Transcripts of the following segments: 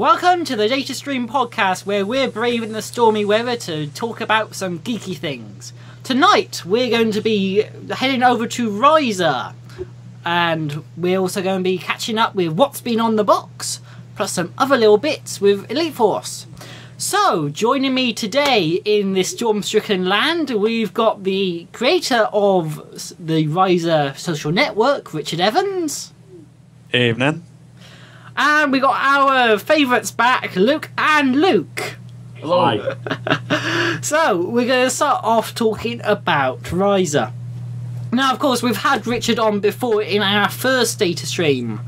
Welcome to the DataStream Podcast, where we're braving the stormy weather to talk about some geeky things. Tonight, we're going to be heading over to Risa, and we're also going to be catching up with what's been on the box, plus some other little bits with Elite Force. So, joining me today in this storm-stricken land, we've got the creator of the Risa social network, Richard Evans. Evening. And we got our favourites back, Luke and Luke. Hello. So, we're going to start off talking about Risa. Now, of course, we've had Richard on before in our first data stream,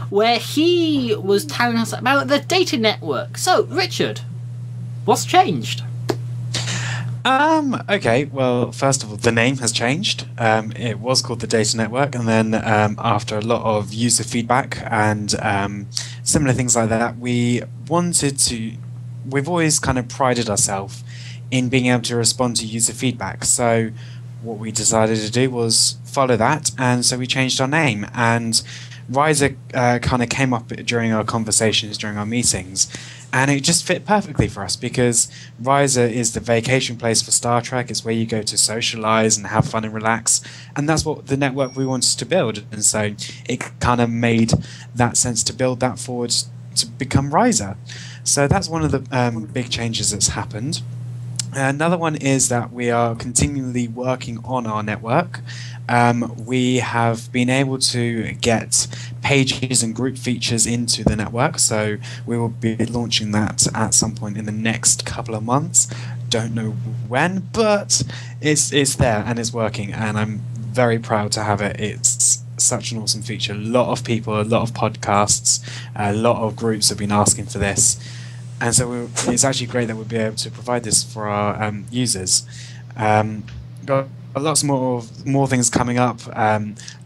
where he was telling us about the data network. So, Richard, what's changed? Okay, well, first of all, the name has changed. It was called the Data Network, and then after a lot of user feedback and similar things like that, we've always kind of prided ourselves in being able to respond to user feedback. So what we decided to do was follow that, and so we changed our name. And Risa kind of came up during our conversations, during our meetings, and it just fit perfectly for us because Risa is the vacation place for Star Trek. It's where you go to socialize and have fun and relax, and that's what the network we wanted to build. And so it kind of made that sense to build that forward to become Risa. So that's one of the big changes that's happened. Another one is that we are continually working on our network. We have been able to get pages and group features into the network, so we will be launching that at some point in the next couple of months. Don't know when, but it's there and it's working, and I'm very proud to have it. It's such an awesome feature. A lot of people, a lot of podcasts, a lot of groups have been asking for this. And so it's actually great that we'll be able to provide this for our users. Got lots more things coming up,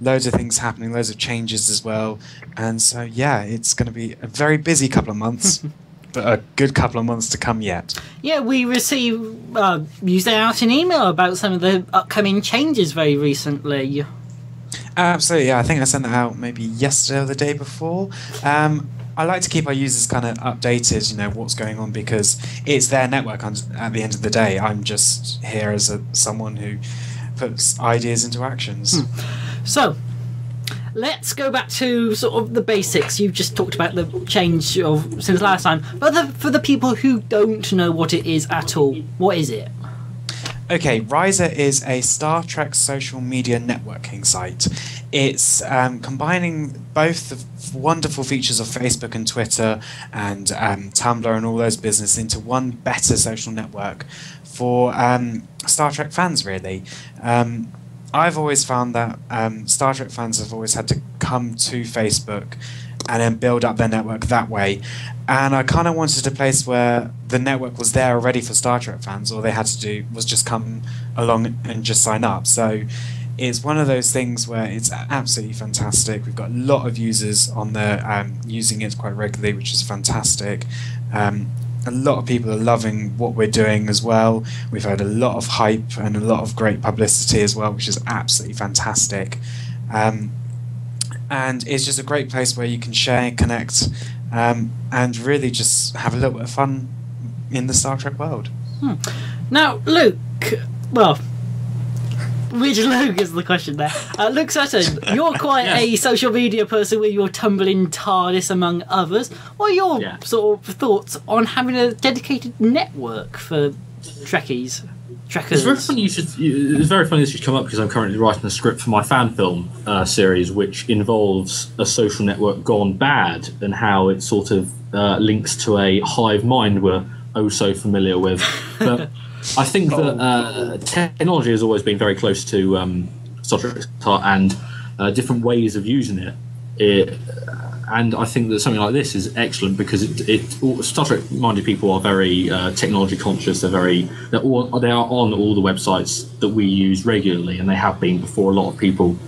loads of things happening, loads of changes as well. And so, yeah, it's going to be a very busy couple of months, but a good couple of months to come yet. Yeah, we received, you sent out an email about some of the upcoming changes very recently. Absolutely, yeah. I think I sent that out maybe yesterday or the day before. I like to keep our users kind of updated, what's going on, because it's their network at the end of the day. I'm just here as someone who puts ideas into actions. So, let's go back to sort of the basics. You've just talked about the change since last time, but for the people who don't know what it is at all, what is it? Okay, Risa is a Star Trek social media networking site. It's combining both the wonderful features of Facebook and Twitter and Tumblr and all those business into one better social network for Star Trek fans, really. I've always found that Star Trek fans have always had to come to Facebook and then build up their network that way. And I kind of wanted a place where the network was there already for Star Trek fans. All they had to do was just come along and just sign up. So it's one of those things where it's absolutely fantastic. We've got a lot of users on there using it quite regularly, which is fantastic. A lot of people are loving what we're doing as well. We've had a lot of hype and a lot of great publicity as well, which is absolutely fantastic. And it's just a great place where you can share, connect, and really just have a little bit of fun in the Star Trek world. Now, Luke, well, which Luke is the question there? Luke Sutton, you're quite a social media person with your tumbling TARDIS, among others. What are your sort of thoughts on having a dedicated network for Trekkies? Trekkers? It's very funny this should come up because I'm currently writing a script for my fan film series, which involves a social network gone bad and how it sort of links to a hive mind we're oh so familiar with. But I think that technology has always been very close to Star Trek and different ways of using it. And I think that something like this is excellent because Star Trek-minded people are very technology conscious. They are on all the websites that we use regularly, and they have been before a lot of people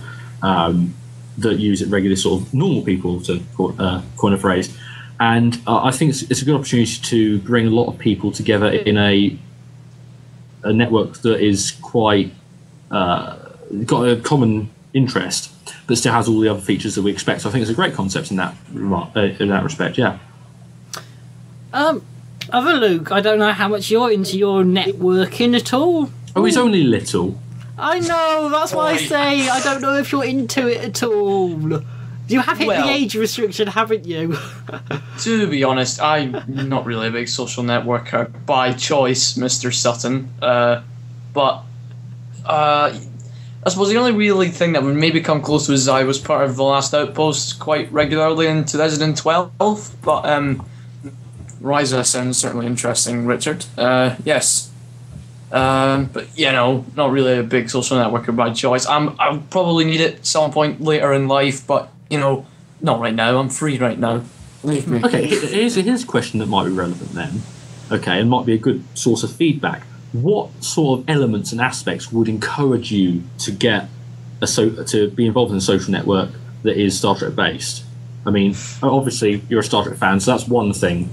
that use it regularly, sort of normal people, to coin a phrase. And I think it's a good opportunity to bring a lot of people together in a network that is quite got a common interest, but still has all the other features that we expect. So I think it's a great concept in that respect. Yeah. Other Luke, I don't know how much you're into your networking at all. Oh, he's only little. I know, that's why I say I don't know if you're into it at all. You have hit the age restriction, haven't you? To be honest, I'm not really a big social networker by choice, Mr. Sutton. But I suppose the only really thing that would maybe come close was I was part of the Last Outpost quite regularly in 2012. But Risa sounds certainly interesting, Richard. Yes. But not really a big social networker by choice. I'll probably need it at some point later in life, but not right now. I'm free right now. Leave me. Okay, here's a question that might be relevant then. Okay, and might be a good source of feedback. What sort of elements and aspects would encourage you to get to be involved in a social network that is Star Trek based? I mean, obviously you're a Star Trek fan, so that's one thing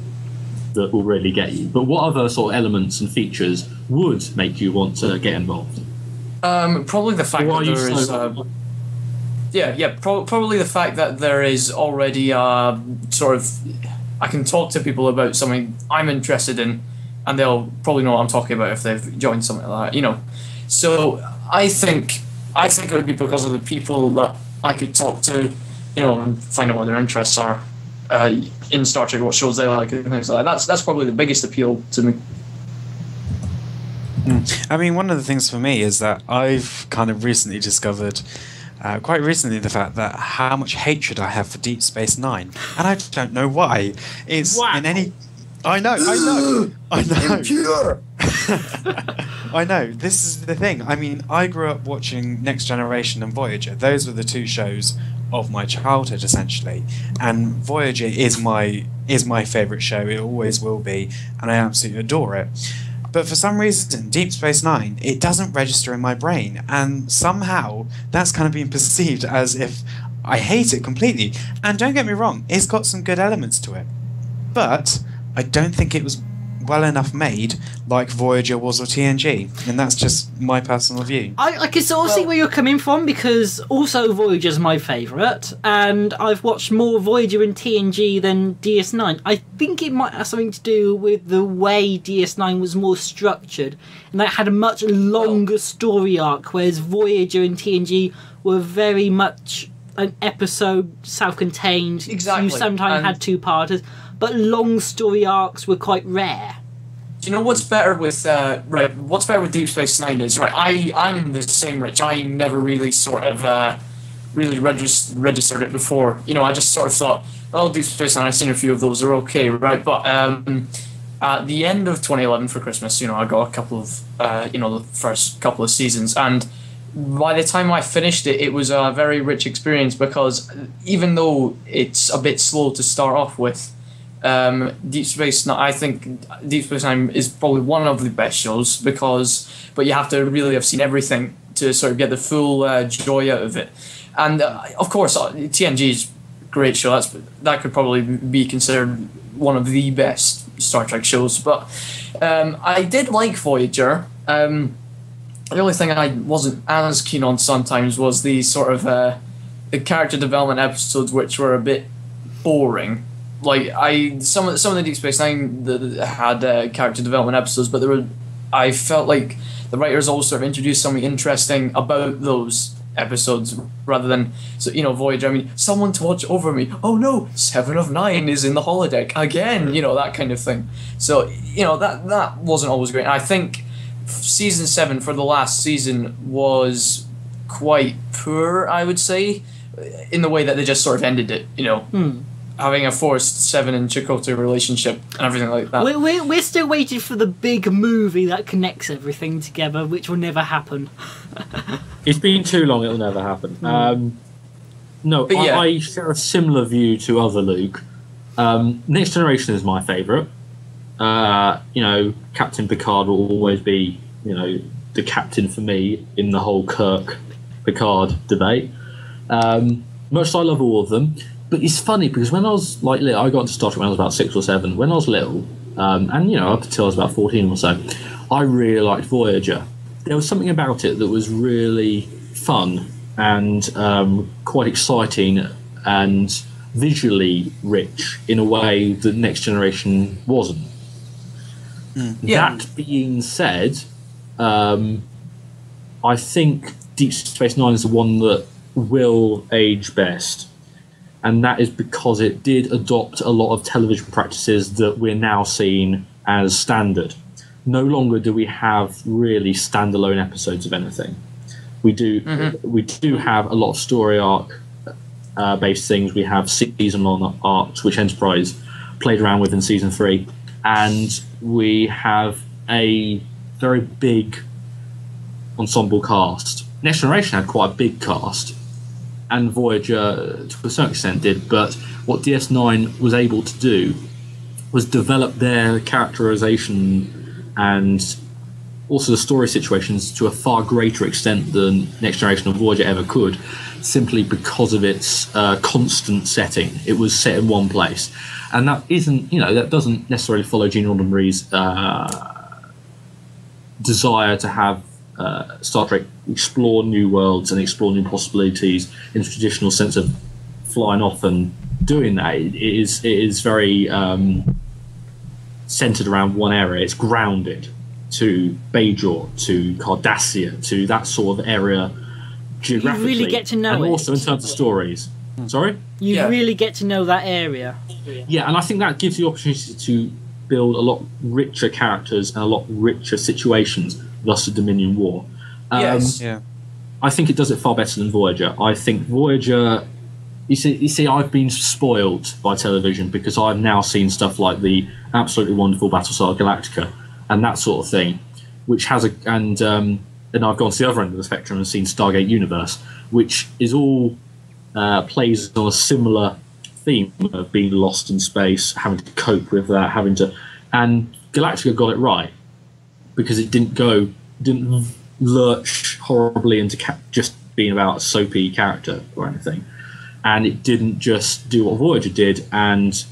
that will really get you. But what other sort of elements and features would make you want to get involved? Probably the fact that there is. Probably the fact that there is already sort of. I can talk to people about something I'm interested in, and they'll probably know what I'm talking about if they've joined something like that. So I think it would be because of the people that I could talk to, and find out what their interests are in Star Trek, what shows they like, and things like that. That's probably the biggest appeal to me. I mean, one of the things for me is that I've kind of recently discovered, quite recently, the fact that how much hatred I have for Deep Space Nine, and I don't know why. It's in any. I know. Impure. I know. This is the thing. I mean, I grew up watching Next Generation and Voyager. Those were the two shows of my childhood, essentially. And Voyager is my favourite show. It always will be, and I absolutely adore it. But for some reason, Deep Space Nine, it doesn't register in my brain, and somehow that's kind of been perceived as if I hate it completely. And don't get me wrong, it's got some good elements to it, but I don't think it was well enough made like Voyager was or TNG, and that's just my personal view. I can sort of see where you're coming from, because also Voyager's my favourite, and I've watched more Voyager and TNG than DS9. I think it might have something to do with the way DS9 was more structured, and that had a much longer story arc, whereas Voyager and TNG were very much an episode self-contained. Exactly. You sometimes had two-parters, but long story arcs were quite rare. Do you know what's better with what's better with Deep Space Nine is I'm the same, Rich. I never really sort of really registered it before. I just sort of thought, oh, Deep Space Nine, I've seen a few of those, are okay, right? But at the end of 2011 for Christmas, I got a couple of the first couple of seasons, and by the time I finished it, it was a very rich experience, because even though it's a bit slow to start off with, Deep Space Nine, I think Deep Space Nine is probably one of the best shows, but you have to really have seen everything to sort of get the full joy out of it. And of course, TNG is a great show. That could probably be considered one of the best Star Trek shows. But I did like Voyager. The only thing I wasn't as keen on sometimes was the sort of the character development episodes, which were a bit boring. Like some of the Deep Space Nine had character development episodes, but I felt like the writers always sort of introduced something interesting about those episodes, rather than Voyager. I mean, someone to watch over me. Oh no, 7 of 9 is in the holodeck again. That kind of thing. So that wasn't always great. And I think season 7 for the last season was quite poor, I would say, in the way that they just sort of ended it. Having a forced Seven and Chakotay relationship and everything like that. We're still waiting for the big movie that connects everything together, which will never happen. It's been too long; it'll never happen. I share a similar view to other Luke. Next Generation is my favourite. Captain Picard will always be, the captain for me in the whole Kirk-Picard debate. Much as I love all of them. But it's funny, because when I was little, I got into Star Trek when I was about 6 or 7. When I was little, and up until I was about 14 or so, I really liked Voyager. There was something about it that was really fun and quite exciting, and visually rich in a way that Next Generation wasn't. Yeah. That being said, I think Deep Space Nine is the one that will age best, and that is because it did adopt a lot of television practices that we're now seeing as standard. No longer do we have really standalone episodes of anything. We do have a lot of story arc based things. We have season-long arcs, which Enterprise played around with in season 3, and we have a very big ensemble cast. Next Generation had quite a big cast, and Voyager to a certain extent did, but what DS9 was able to do was develop their characterization and also the story situations to a far greater extent than Next Generation or Voyager ever could, simply because of its constant setting. It was set in one place, and that isn't, that doesn't necessarily follow Gene Roddenberry's desire to have Star Trek explore new worlds and explore new possibilities in the traditional sense of flying off and doing that. It is very centered around one area. It's grounded to Bajor, to Cardassia, to that sort of area geographically. You really get to know and it. also in terms of stories. Sorry? You really get to know that area. Yeah, and I think that gives you the opportunity to build a lot richer characters and a lot richer situations, thus the Dominion War. Yes. Yeah. I think it does it far better than Voyager. I think Voyager... You see, I've been spoiled by television because I've now seen stuff like the absolutely wonderful Battlestar Galactica and that sort of thing, which has and I've gone to the other end of the spectrum and seen Stargate Universe, which is all plays on a similar theme of being lost in space, having to cope with that, and Galactica got it right because it didn't lurch horribly into just being about a soapy character or anything. And it didn't just do what Voyager did, and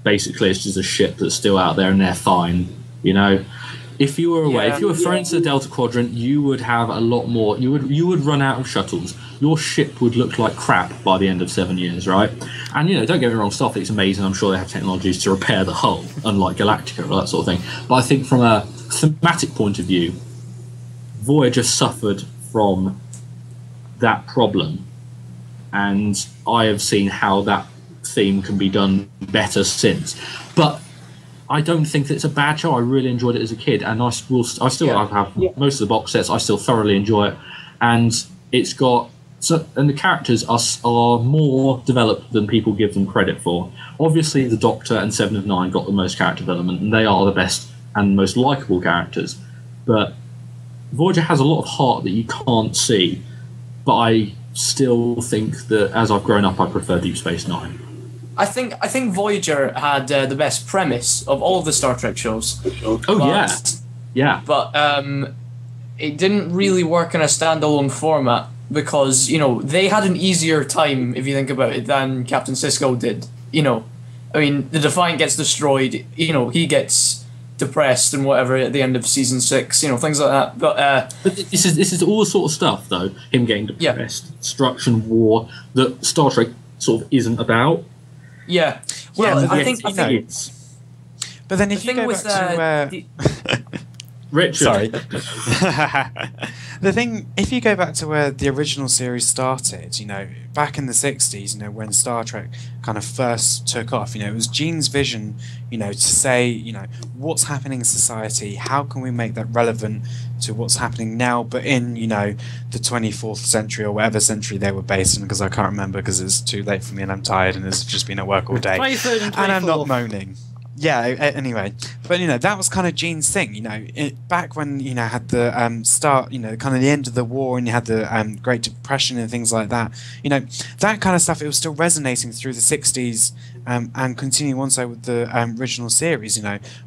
basically it's just a ship that's still out there and they're fine, If you were away, if you were thrown into the Delta Quadrant, you would have a lot more. You would run out of shuttles. Your ship would look like crap by the end of 7 years, right? And don't get me wrong, Starfleet's amazing. I'm sure they have technologies to repair the hull, unlike Galactica or that sort of thing. But I think from a thematic point of view, Voyager suffered from that problem. And I have seen how that theme can be done better since. But I don't think that it's a bad show. I really enjoyed it as a kid, and I have most of the box sets. I still thoroughly enjoy it, and it's got and the characters are more developed than people give them credit for. Obviously, the Doctor and 7 of 9 got the most character development, and they are the best and most likable characters. But Voyager has a lot of heart that you can't see. But I still think that as I've grown up, I prefer Deep Space Nine. I think Voyager had the best premise of all of the Star Trek shows. Yeah. But it didn't really work in a standalone format because they had an easier time, if you think about it, than Captain Sisko did. I mean, the Defiant gets destroyed. He gets depressed and whatever at the end of season 6. Things like that. But this is all the sort of stuff, though. Him getting depressed, destruction, war, that Star Trek sort of isn't about. Yeah. Well, I think But then if you go back to where... Richard. Sorry. The thing, if you go back to where the original series started, back in the 60s, when Star Trek kind of first took off, it was Gene's vision, to say, what's happening in society, how can we make that relevant to what's happening now, but in, the 24th century or whatever century they were based in, because I can't remember because it's too late for me and I'm tired and it's just been at work all day. 23rd and 24th. And I'm not moaning. Yeah, anyway. But, that was kind of Gene's thing, back when, had the start, kind of the end of the war and you had the Great Depression and things like that, that kind of stuff, it was still resonating through the 60s and continuing on so with the original series,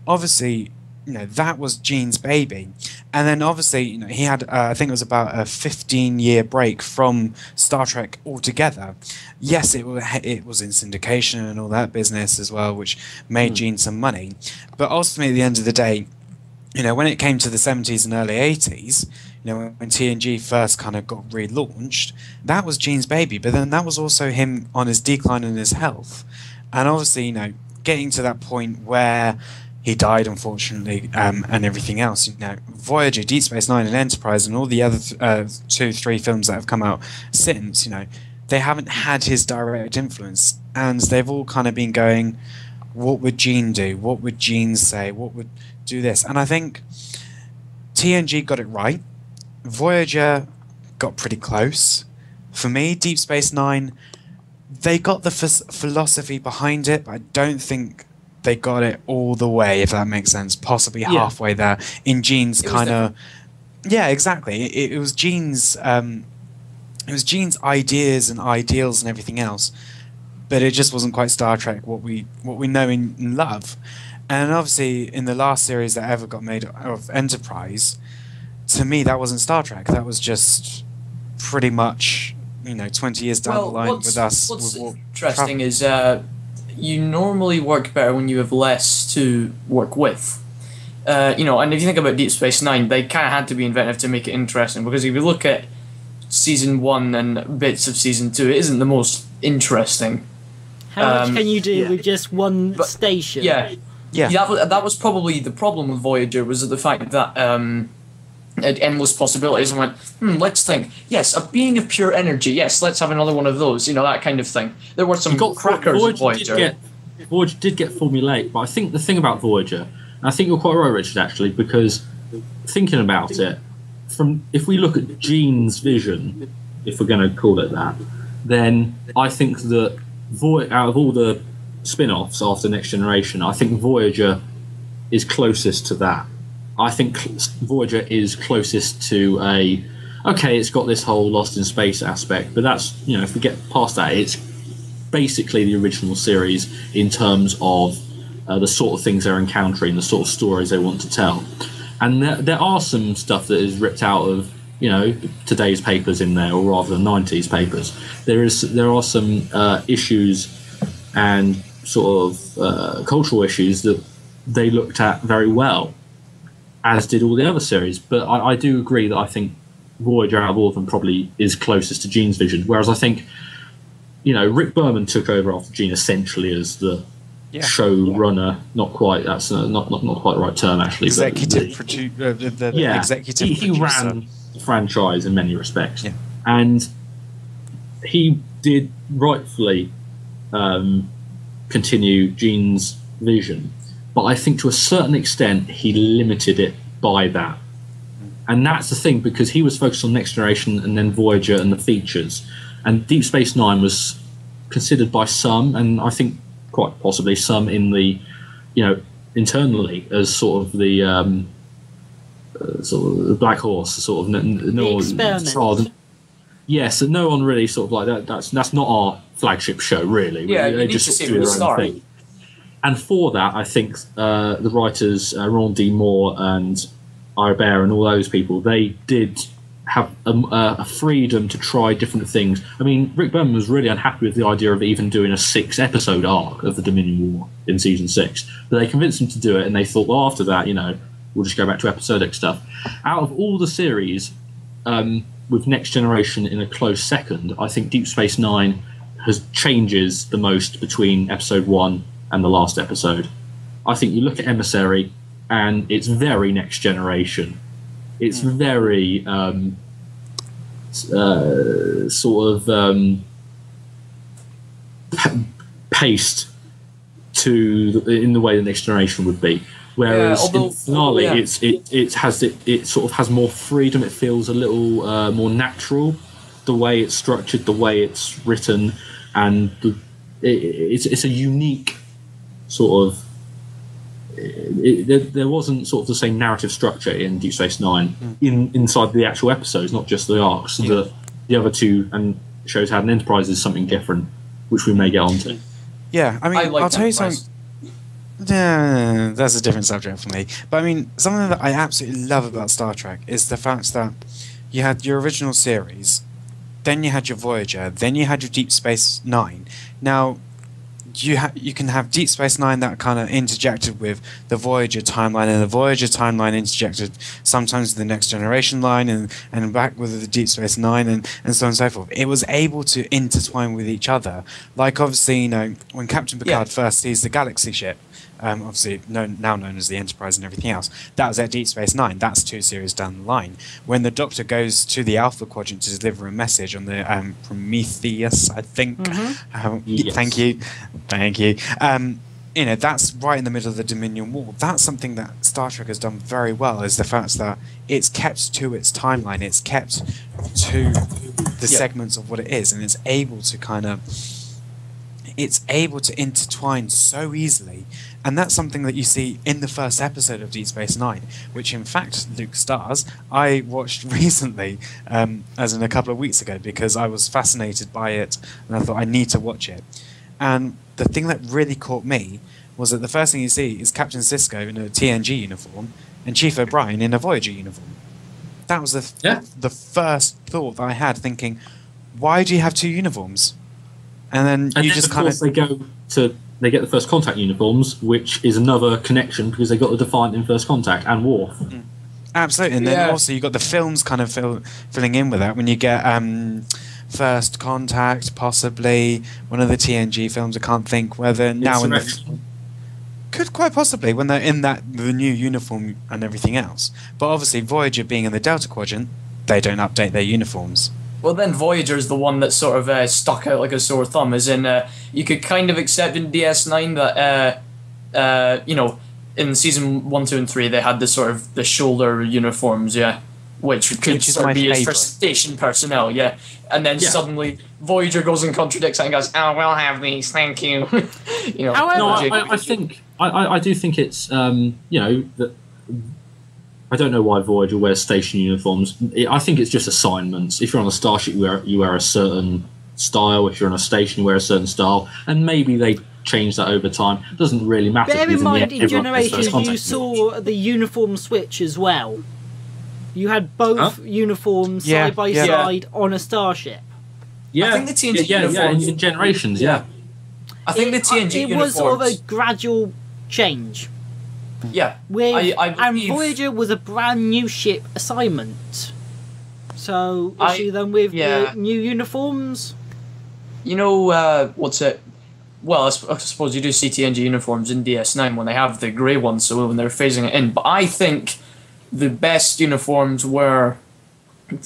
Obviously, that was Gene's baby. And then obviously, he had, I think it was about a 15-year break from Star Trek altogether. Yes, it was in syndication and all that business as well, which made Gene some money. But ultimately, at the end of the day, when it came to the 70s and early 80s, when TNG first kind of got relaunched, that was Gene's baby, but then that was also him on his decline in his health. And obviously, getting to that point where he died, unfortunately, and everything else. Voyager, Deep Space Nine, and Enterprise, and all the other 2-3 films that have come out since, they haven't had his direct influence, and they've all kind of been going, what would Gene do? What would Gene say? What would do this? And I think TNG got it right. Voyager got pretty close. For me, Deep Space Nine, they got the philosophy behind it, but I don't think they got it all the way, if that makes sense. Possibly halfway there in Gene's kind of. Yeah, exactly. It was Gene's. It was Gene's ideas and ideals and everything else, but it just wasn't quite Star Trek what we know and love. And obviously, in the last series that ever got made of Enterprise, to me that wasn't Star Trek. That was just pretty much 20 years down the line with us. What's interesting is you normally work better when you have less to work with. And if you think about Deep Space Nine, they kind of had to be inventive to make it interesting, because if you look at season 1 and bits of season 2, it isn't the most interesting. How much can you do with just one station? Yeah. That was probably the problem with Voyager, was the fact that had endless possibilities, and went, let's think. Yes, a being of pure energy. Yes, let's have another one of those. That kind of thing. There were some crackers with Voyager. Voyager did get formulaic, but I think the thing about Voyager, and I think you're quite right, Richard, actually, because thinking about it, if we look at Gene's vision, if we're going to call it that, then I think that out of all the spin-offs after Next Generation, I think Voyager is closest to that. I think Voyager is closest to it's got this whole Lost in Space aspect, but that's, if we get past that, it's basically the original series in terms of the sort of things they're encountering, the sort of stories they want to tell. And there are some stuff that is ripped out of, today's papers in there, or rather the 90s papers. There are some issues and sort of cultural issues that they looked at very well, as did all the other series. But I do agree that I think Voyager, out of all of them, probably is closest to Gene's vision. Whereas I think, Rick Berman took over after Gene essentially as the showrunner. Not quite. That's not quite the right term, actually. Executive producer. Executive he ran the franchise in many respects, and he did rightfully continue Gene's vision. But I think to a certain extent he limited it by that. And that's the thing, because he was focused on Next Generation and then Voyager and the features. And Deep Space Nine was considered by some, and I think quite possibly some in the, internally, as sort of the black horse, sort of no experiment. Yes, and no one really sort of like that. That's not our flagship show, really. Yeah, they just do their own thing. And for that, I think the writers, Ron D. Moore and Ira Bear and all those people, they did have a freedom to try different things. I mean, Rick Berman was really unhappy with the idea of even doing a 6-episode arc of the Dominion War in season 6. But they convinced him to do it, and they thought, well, after that, we'll just go back to episodic stuff. Out of all the series, with Next Generation in a close second, I think Deep Space Nine changes the most between episode 1 and the last episode. I think you look at Emissary, and it's very Next Generation. It's very paced in the way the Next Generation would be. Whereas in finale, it sort of has more freedom. It feels a little more natural, the way it's structured, the way it's written, and it's a unique sort of. There wasn't sort of the same narrative structure in Deep Space Nine inside the actual episodes, not just the arcs. The other two and shows had an Enterprise is something different, which we may get onto. Yeah, I mean, I'll tell you something. That's a different subject for me. But I mean, something that I absolutely love about Star Trek is the fact that you had your original series, then you had your Voyager, then you had your Deep Space Nine. Now, you can have Deep Space Nine that kind of interjected with the Voyager timeline, and the Voyager timeline interjected sometimes with the Next Generation line, and back with the Deep Space Nine, and so on and so forth. It was able to intertwine with each other. Like, obviously, when Captain Picard first sees the Galaxy ship, obviously now known as the Enterprise and everything else, that was at Deep Space Nine. That's 2 series down the line. When the Doctor goes to the Alpha Quadrant to deliver a message on the Prometheus, I think. Yes. Thank you. That's right in the middle of the Dominion War. That's something that Star Trek has done very well, is the fact that it's kept to its timeline, it's kept to the segments of what it is, and it's able to intertwine so easily. And that's something that you see in the first episode of Deep Space Nine, which in fact Luke stars. I watched recently, as in a couple of weeks ago, because I was fascinated by it and I thought I need to watch it. And the thing that really caught me was that the first thing you see is Captain Sisko in a TNG uniform and Chief O'Brien in a Voyager uniform. That was the first thought that I had, thinking, why do you have 2 uniforms? And then you just kind of... They get the First Contact uniforms, which is another connection because they got the Defiant in First Contact and Worf. Absolutely, and then also you got the films kind of filling in with that. When you get First Contact, possibly one of the TNG films, I can't think whether now in could quite possibly when they're in the new uniform and everything else. But obviously, Voyager being in the Delta Quadrant, they don't update their uniforms. Well, then Voyager's the one that sort of stuck out like a sore thumb, as in you could kind of accept in DS9 that, in season 1, 2, and 3 they had the sort of the shoulder uniforms, which could sort of be used for station personnel, and then suddenly Voyager goes and contradicts that and goes, "Oh, we'll have these, thank you." However, I do think it's that. I don't know why Voyager wears station uniforms. I think it's just assignments. If you're on a starship, you wear a certain style. If you're on a station, you wear a certain style. And maybe they change that over time. It doesn't really matter. Bear in mind, in Generations, you saw the uniform switch as well. You had both uniforms side by side on a starship. Yeah, I think the TNG uniforms... in Generations, I think the TNG uniforms... It was sort of a gradual change. Yeah, and Voyager was a brand new ship assignment. So issue them with the new uniforms. What's it? Well, I suppose you do see TNG uniforms in DS9 when they have the grey ones, so when they're phasing it in. But I think the best uniforms were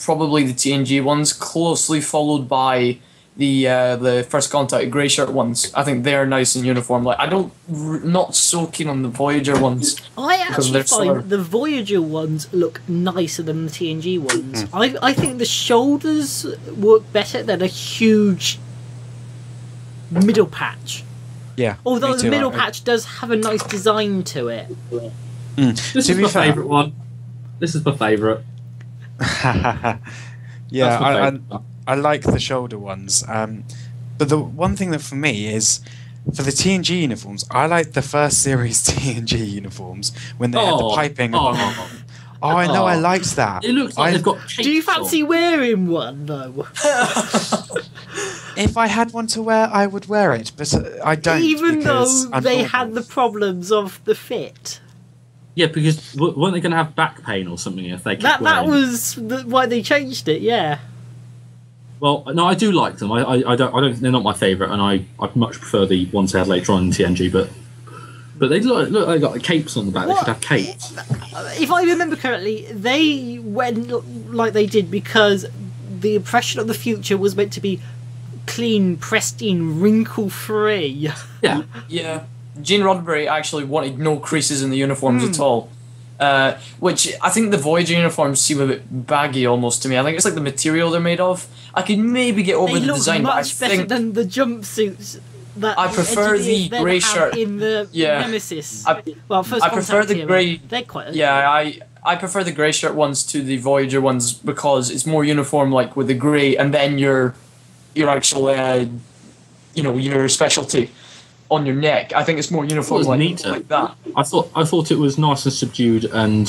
probably the TNG ones, closely followed by the First Contact grey shirt ones. I think they're nice in uniform. Like, not so keen on the Voyager ones. I actually find the Voyager ones look nicer than the TNG ones. I think the shoulders work better than a huge middle patch. Yeah. Although the middle patch does have a nice design to it. This is my favourite one. This is my favourite. I like the shoulder ones. But the one thing that for me is, for the TNG uniforms, I like the first series TNG uniforms when they had the piping. I know, I liked that. It looks like they've got capes. Do you fancy wearing one, though? If I had one to wear, I would wear it, but I don't. Even though they had the problems of the fit. Yeah, because weren't they going to have back pain or something if they kept that was why they changed it, Well, no, I do like them. I don't. They're not my favourite, and I much prefer the ones they had later on in TNG. But they look they got capes on the back. They should have capes. If I remember correctly, they went like they did because the impression of the future was meant to be clean, pristine, wrinkle-free. Yeah. Yeah. Gene Roddenberry actually wanted no creases in the uniforms at all. Which I think the Voyager uniforms seem a bit baggy almost to me. I think it's like the material they're made of. I could maybe get over the design, but I think... much better than the jumpsuits that I prefer the grey shirt in the Nemesis. First I prefer the grey... They're quite... I prefer the grey shirt ones to the Voyager ones because it's more uniform, like with the grey, and then your actual, your specialty on your neck. I think it's more uniform like that. I thought it was nice and subdued and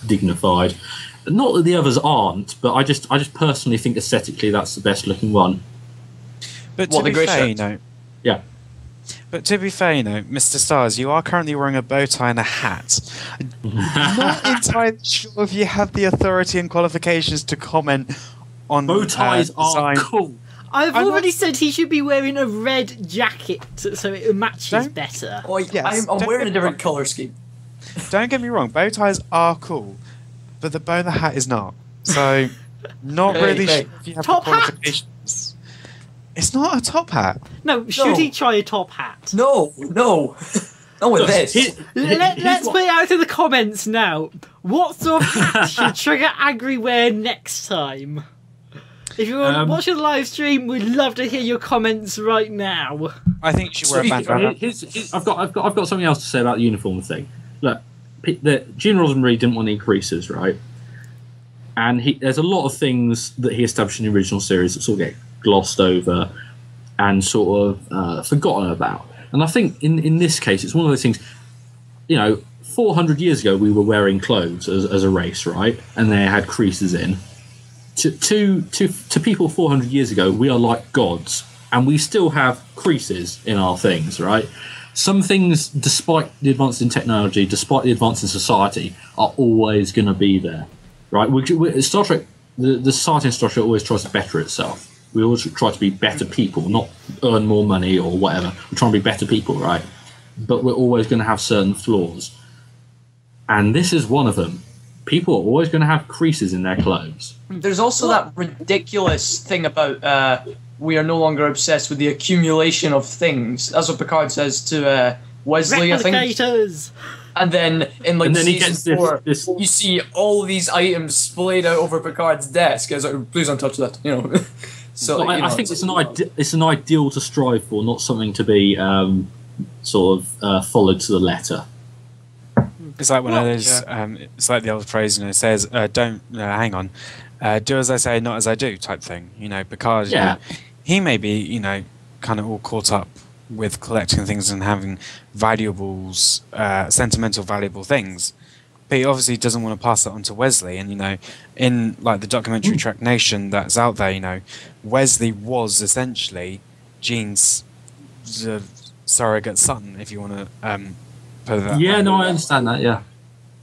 dignified. Not that the others aren't, but I just personally think aesthetically that's the best looking one. But to be fair, yeah. But to be fair, Mr. Stars, you are currently wearing a bow tie and a hat. Not entirely sure if you have the authority and qualifications to comment on bow ties are design. cool. I've already said he should be wearing a red jacket so it matches better. Oh, Yes, I'm don't wearing a get different me colour scheme. Don't get me wrong, bow ties are cool, but the bow and the hat is not. So, not really sure if you have Top the hat? qualifications. It's not a top hat. No, should he try a top hat? No. Not with this. Let's put it out in the comments now. What sort of hat should TriggerAngry wear next time? If you're watching the live stream, we'd love to hear your comments right now. I think you should wear a bandana. I've got something else to say about the uniform thing. Look, Gene Roddenberry didn't want any creases, right? And there's a lot of things that he established in the original series that sort of get glossed over and sort of forgotten about. And I think in this case, it's one of those things, 400 years ago, we were wearing clothes as a race, right? And they had creases in. To people 400 years ago, we are like gods, and we still have creases in our things, right? Some things, despite the advances in technology, despite the advances in society, are always going to be there, right? Star Trek, the society in Star Trek always tries to better itself. We always try to be better people, not earn more money or whatever. We're trying to be better people, right? But we're always going to have certain flaws. And this is one of them. People are always going to have creases in their clothes. There's also that ridiculous thing about we are no longer obsessed with the accumulation of things. That's what Picard says to Wesley, I think. Replicators! And then in And then he season gets 4, this- you see all these items splayed out over Picard's desk. It's like, please don't touch that, So But I think it's an ideal to strive for, not something to be followed to the letter. It's like one of those. It's like the old phrase, says, "Don't hang on, do as I say, not as I do," type thing. Because he may be, kind of all caught up with collecting things and having valuables, sentimental, valuable things, but he obviously doesn't want to pass that on to Wesley. And in like the documentary Track Nation that's out there, Wesley was essentially Gene's surrogate son, if you want to. Yeah, no, I understand that, yeah.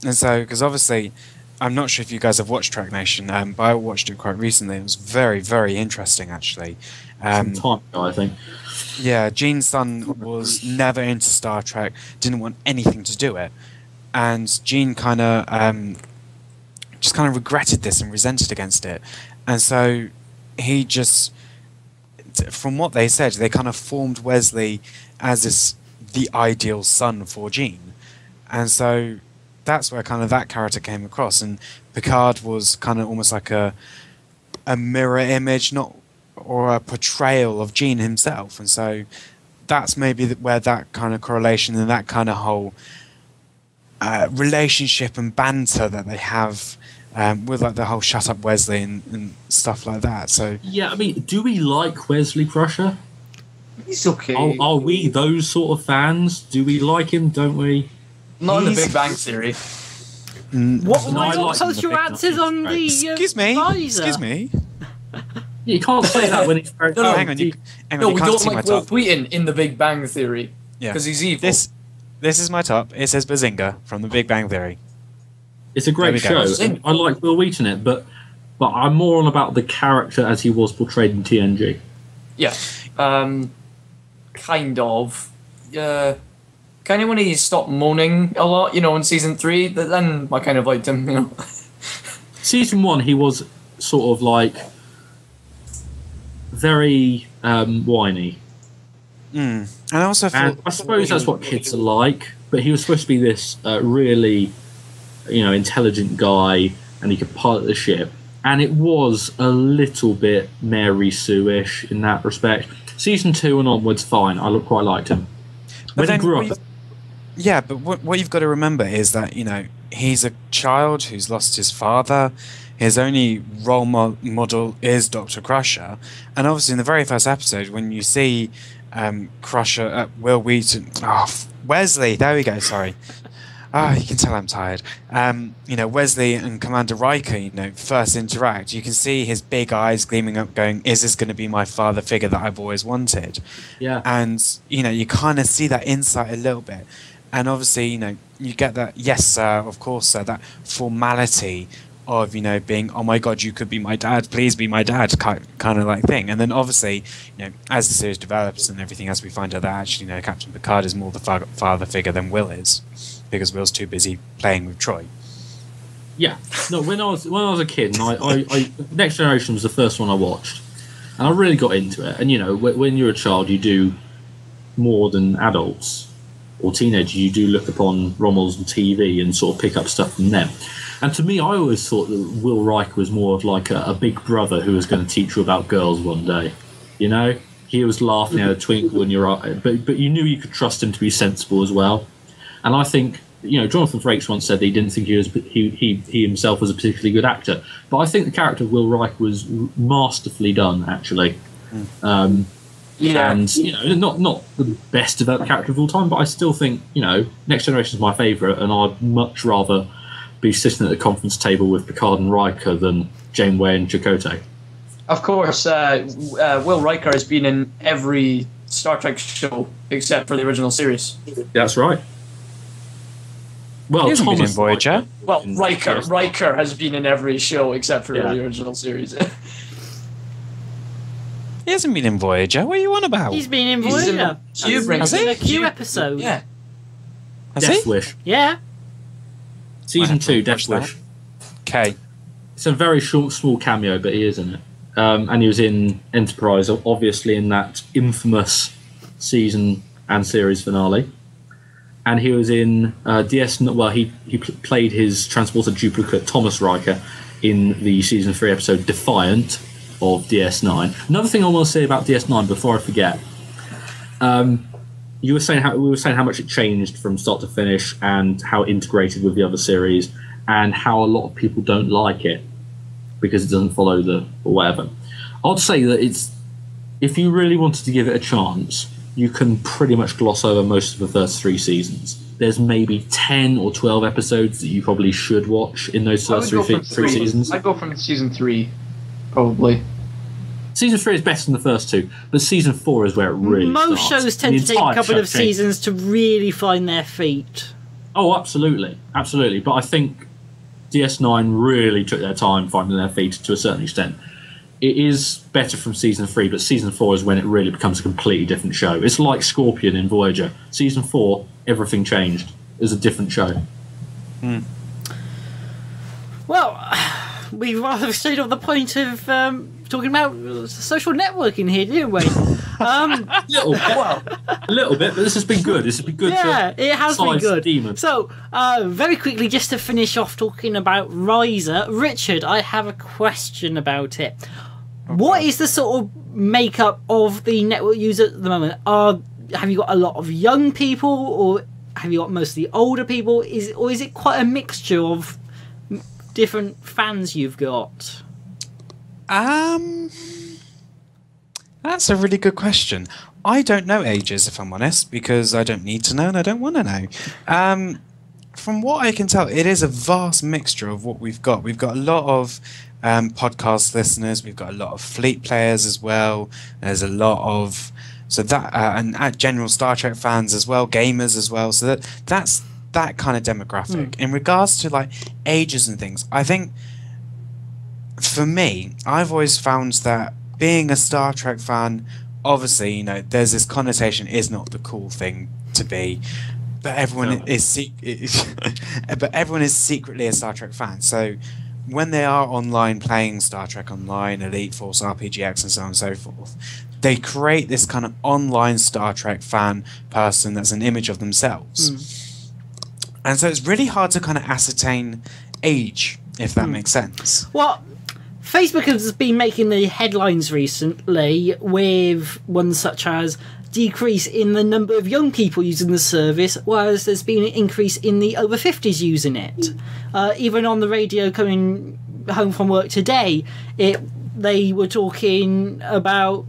And so, because obviously, I'm not sure if you guys have watched Track Nation, but I watched it quite recently. It was very, very interesting, actually. Some time ago, I think. Yeah, Gene's son was never into Star Trek, didn't want anything to do it. And Gene kind of just kind of regretted this and resented against it. And so he just, from what they said, they kind of formed Wesley as the ideal son for Gene. And so that's where kind of that character came across. And Picard was kind of almost like a mirror image, or a portrayal of Gene himself. And so that's maybe where that kind of correlation and that kind of whole relationship and banter that they have with like the whole "shut up Wesley" and stuff like that. So yeah, I mean, do we like Wesley Crusher? He's okay. Are we those sort of fans? Do we like him? Don't we? Not in the Big Bang Theory. What was your answers on the excuse me? visor? Excuse me? You can't say that when it's very No, hang on, you we can't don't see my like Will top. Wheaton in the Big Bang Theory. Yeah. Because he's evil. This is my top. It says Bazinga from The Big Bang Theory. It's a great There we show. go. I like Will Wheaton in it, but I'm more on about the character as he was portrayed in TNG. Yeah. Kind of. Kind of when he stopped moaning a lot, in season 3, then I kind of liked him, Season 1, he was sort of like very whiny. And I also feel, And I suppose that's what kids are like, but he was supposed to be this really, intelligent guy, and he could pilot the ship. And it was a little bit Mary Sue-ish in that respect. Season 2 and onwards, fine. I quite liked him. When he grew up... Yeah, but what you've got to remember is that, he's a child who's lost his father. His only role model is Dr. Crusher. And obviously in the very first episode, when you see Crusher, Will Wheaton... Wesley, there we go, sorry. you can tell I'm tired. Wesley and Commander Riker, first interact. You can see his big eyes gleaming up, going, "Is this going to be my father figure that I've always wanted?" Yeah. And you kind of see that insight a little bit, and obviously, you get that. Yes, sir. Of course, sir. That formality of being, "Oh my God, you could be my dad. Please be my dad," kind of like thing. And then obviously, as the series develops and everything, as we find out that actually, Captain Picard is more the father figure than Will is, because Will's too busy playing with Troy. Yeah. No, when I was a kid, and I Next Generation was the first one I watched, and I really got into it. And when you're a child, you do more than adults or teenagers. You do look upon Romulus on TV and sort of pick up stuff from them. And to me, I always thought that Will Riker was more of like a big brother who was going to teach you about girls one day. He was laughing at a twinkle in your eye, but you knew you could trust him to be sensible as well. And I think, Jonathan Frakes once said that he didn't think he himself was a particularly good actor. But I think the character of Will Riker was masterfully done, actually. Yeah. And, not the best developed character of all time, but I still think, Next Generation is my favourite, and I'd much rather be sitting at the conference table with Picard and Riker than Janeway and Chakotay. Of course, Will Riker has been in every Star Trek show except for the original series. That's right. Well, He hasn't been in Thomas Voyager. Well, Riker has been in every show except for the original series. He hasn't been in Voyager. What are you on about? He's been in Voyager. He's in a Q episode. Yeah. Has Death he? Wish. Yeah. Season 2, watch Death that. Wish. Okay. It's a very small cameo, but he is in it. And he was in Enterprise, obviously in that infamous season and series finale. And he was in DS9. Well, he played his transporter duplicate Thomas Riker in the season 3 episode Defiant of DS9. Another thing I want to say about DS9 before I forget. We were saying how much it changed from start to finish, and how it integrated with the other series, and how a lot of people don't like it because it doesn't follow or whatever. I'd say that if you really wanted to give it a chance, you can pretty much gloss over most of the first 3 seasons. There's maybe 10 or 12 episodes that you probably should watch in those first three seasons. I'd go from season 3, probably. Season 3 is better than the first 2, but season 4 is where it really Most starts. shows tend The to take a entire couple show of changes. seasons to really find their feet. Oh, absolutely. Absolutely. But I think DS9 really took their time finding their feet to a certain extent. It is better from season 3, but season 4 is when it really becomes a completely different show. It's like Scorpion in Voyager. Season 4, everything changed. It was a different show. Well, we've rather stayed on the point of talking about social networking here, didn't we? A little bit, but this has been good. This has been good. Yeah, for it has been besides good. Demon. So, very quickly, just to finish off talking about Risa, Richard, I have a question about it. Okay. What is the sort of makeup of the network users at the moment? Have you got a lot of young people, or have you got mostly older people? Or is it quite a mixture of different fans you've got? That's a really good question. I don't know ages, if I'm honest, because I don't need to know and I don't want to know. From what I can tell, it is a vast mixture of what we've got. We've got a lot of podcast listeners. We've got a lot of Fleet players as well. There's a lot of and general Star Trek fans as well, gamers as well. So that's that kind of demographic. In regards to like ages and things, I think for me, I've always found that being a Star Trek fan, obviously, there's this connotation is not the cool thing to be, but everyone is secretly a Star Trek fan. So when they are online playing Star Trek Online, Elite Force, RPGX, and so on and so forth, they create this kind of online Star Trek fan person that's an image of themselves. And so it's really hard to kind of ascertain age, if that makes sense. Well, Facebook has been making the headlines recently with ones such as decrease in the number of young people using the service, whereas there's been an increase in the over 50s using it. Even on the radio coming home from work today, they were talking about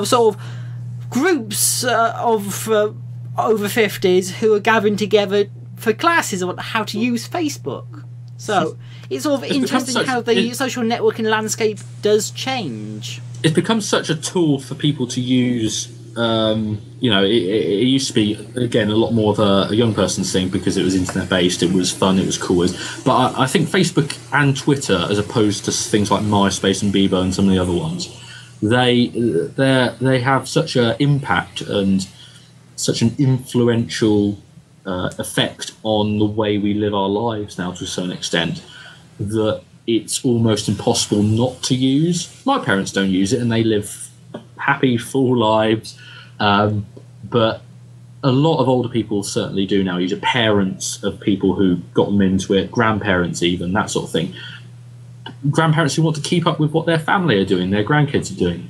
sort of groups of over 50s who are gathering together for classes on how to use Facebook. So it's sort of interesting how the social networking landscape does change. It's become such a tool for people to use. It used to be, again, a lot more of a young person's thing because it was internet based, it was fun, it was cool. But I think Facebook and Twitter, as opposed to things like MySpace and Bebo and some of the other ones, they have such an impact and such an influential effect on the way we live our lives now to a certain extent that it's almost impossible not to use. My parents don't use it and they live happy, full lives. But a lot of older people certainly do now use it. Parents of people who got them into it, grandparents even, that sort of thing. Grandparents who want to keep up with what their family are doing, their grandkids are doing.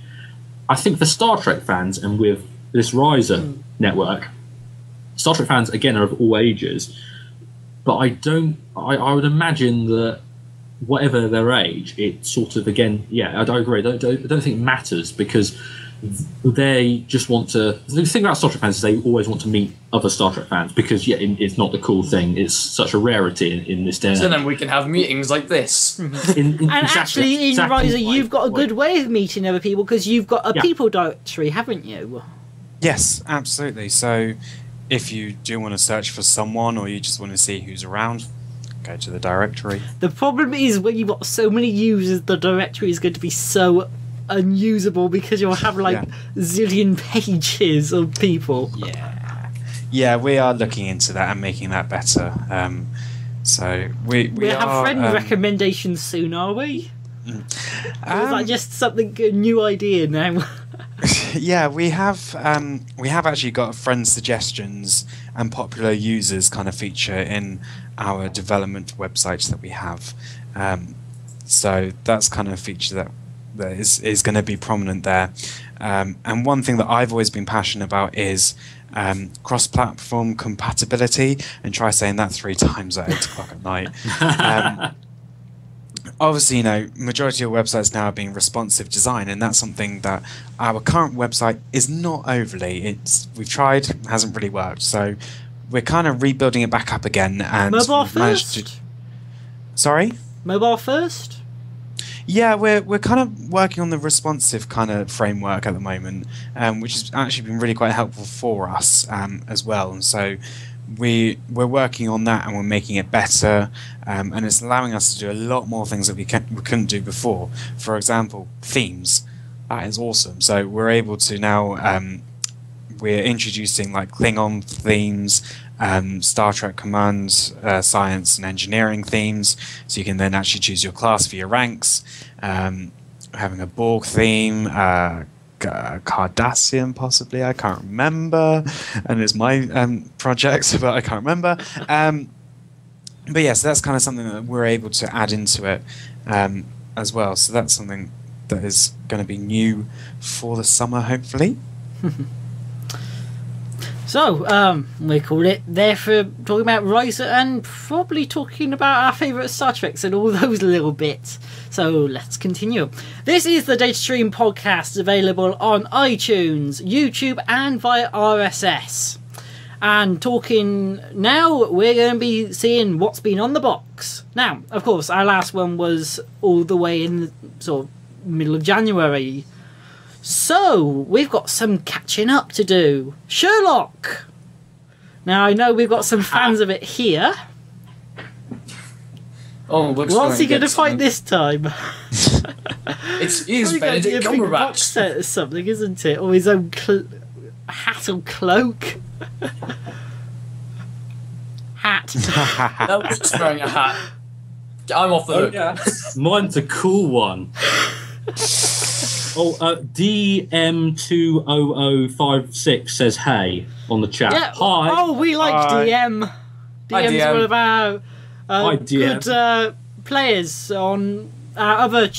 I think for Star Trek fans, and with this Risa network, Star Trek fans, again, are of all ages. But I would imagine that whatever their age, it sort of, again, I agree. I don't think it matters because they just want to. The thing about Star Trek fans is they always want to meet other Star Trek fans because it's not the cool thing. It's such a rarity in this day. So then we can have meetings like this. Actually, in Risa, you've got a good way of meeting other people because you've got a people directory, haven't you? Yes, absolutely. So if you do want to search for someone or you just want to see who's around, go to the directory. The problem is when you've got so many users, the directory is going to be so unusable because you'll have zillion pages of people. Yeah, we are looking into that and making that better. So we have friend recommendations soon, are we? Or is that just something a new idea now? Yeah, we have actually got friend suggestions and popular users kind of feature in our development websites that we have. So that's kind of a feature that is going to be prominent there. And one thing that I've always been passionate about is cross-platform compatibility, and try saying that 3 times at 8 o'clock at night. Obviously, majority of websites now are being responsive design, and that's something that our current website is not overly. We've tried, hasn't really worked, so we're kind of rebuilding it back up again. And mobile first? Sorry? Mobile first? Yeah, we're kind of working on the responsive kind of framework at the moment, which has actually been really quite helpful for us as well. And so we're working on that and we're making it better, and it's allowing us to do a lot more things that we couldn't do before. For example, themes. That is awesome. So we're able to now we're introducing like Klingon themes, Star Trek command, science and engineering themes, so you can then actually choose your class for your ranks. Having a Borg theme, Cardassian possibly, I can't remember, and it's my project, but I can't remember. But yes, that's kind of something that we're able to add into it as well. So that's something that is going to be new for the summer, hopefully. So, we called it there for talking about Risa and probably talking about our favourite Star Treks and all those little bits. So, let's continue. This is the DataStream Podcast, available on iTunes, YouTube and via RSS. And talking now, we're going to be seeing what's been on the box. Now, of course, our last one was all the way in the sort of middle of January. So, we've got some catching up to do. Sherlock! Now, I know we've got some fans of it here. Oh, looks what's he going to fight this time? It's Benedict Cumberbatch. Box set or something, isn't it? Or his own hat or cloak. Hat. No, he's wearing a hat. I'm off the hook. Yeah. Mine's a cool one. DM20056 says hey on the chat. Yeah. Hi. Oh, we like DM. DM's one of our good players on our other...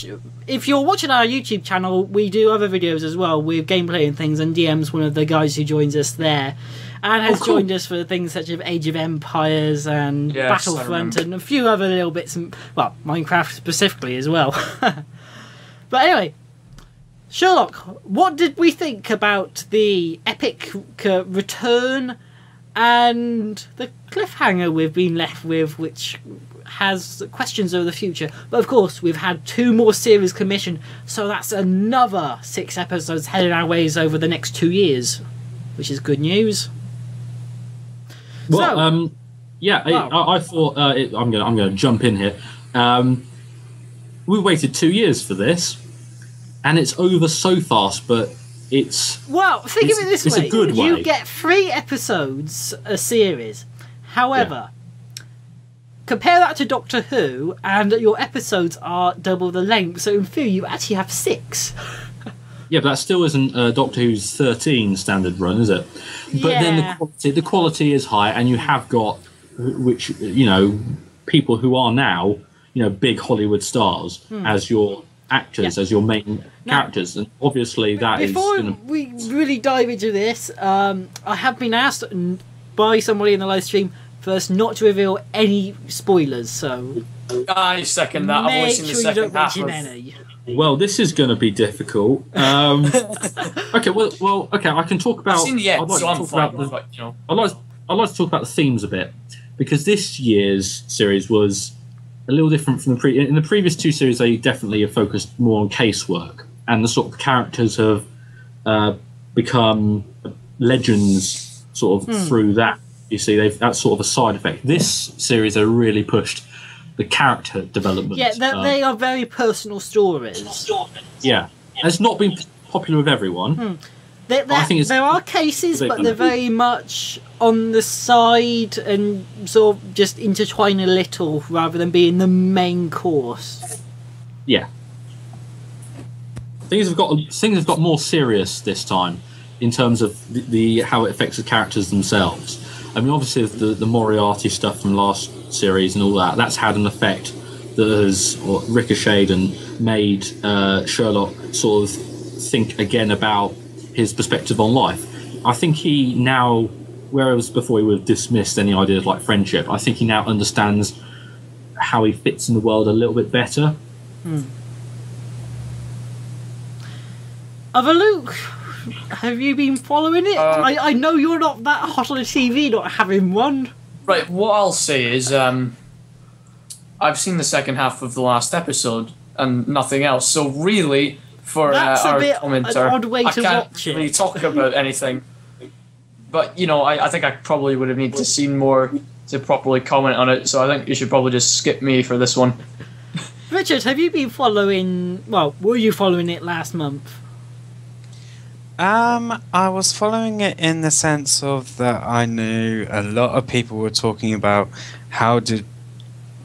If you're watching our YouTube channel, we do other videos as well with gameplay and things, and DM's one of the guys who joins us there. And has joined us for things such as Age of Empires and Battlefront and a few other little bits, well, Minecraft specifically as well. But anyway, Sherlock, what did we think about the epic return and the cliffhanger we've been left with, which has questions of the future. But of course, we've had 2 more series commissioned, so that's another 6 episodes heading our ways over the next 2 years, which is good news. Well, I thought I'm going to jump in here. We waited 2 years for this, and it's over so fast. But think of it this way: a good way. You get 3 episodes a series. However, compare that to Doctor Who, and your episodes are double the length. So in theory, you actually have 6. Yeah, but that still isn't Doctor Who's 13 standard run, is it? But then the quality is high, and you have got, people who are now, big Hollywood stars as your actors, as your main characters, and obviously that is. Before we really dive into this, I have been asked by somebody in the live stream first not to reveal any spoilers, so I second that. I've only make seen the sure you second don't half mention of... any. Well, this is going to be difficult. Okay, I can talk about. I've seen the end, so I'm fine. I'd like to talk about the themes a bit, because this year's series was a little different from in the previous 2 series. They definitely have focused more on casework, and the sort of characters have become legends sort of through that. You see, that's sort of a side effect. This series, they really pushed the character development. Yeah, they are very personal stories. Yeah, it's not been popular with everyone. I think there are cases, but they're very much on the side and sort of just intertwine a little rather than being the main course. Yeah, things have got more serious this time in terms of the how it affects the characters themselves. I mean, obviously the Moriarty stuff from last series and all that's had an effect that has ricocheted and made Sherlock sort of think again about his perspective on life. I think he now, whereas before he would have dismissed any ideas like friendship, I think he now understands how he fits in the world a little bit better. Other Luke, have you been following it? I know you're not that hot on the TV, not having one. Right, what I'll say is I've seen the second half of the last episode and nothing else. So really, for That's our a bit commenter, an odd way I to can't watch really it. talk about anything. But, I think I probably would have needed to see more to properly comment on it. So I think you should probably just skip me for this one. Richard, have you been following... Well, were you following it last month? I was following it in the sense of that I knew a lot of people were talking about how did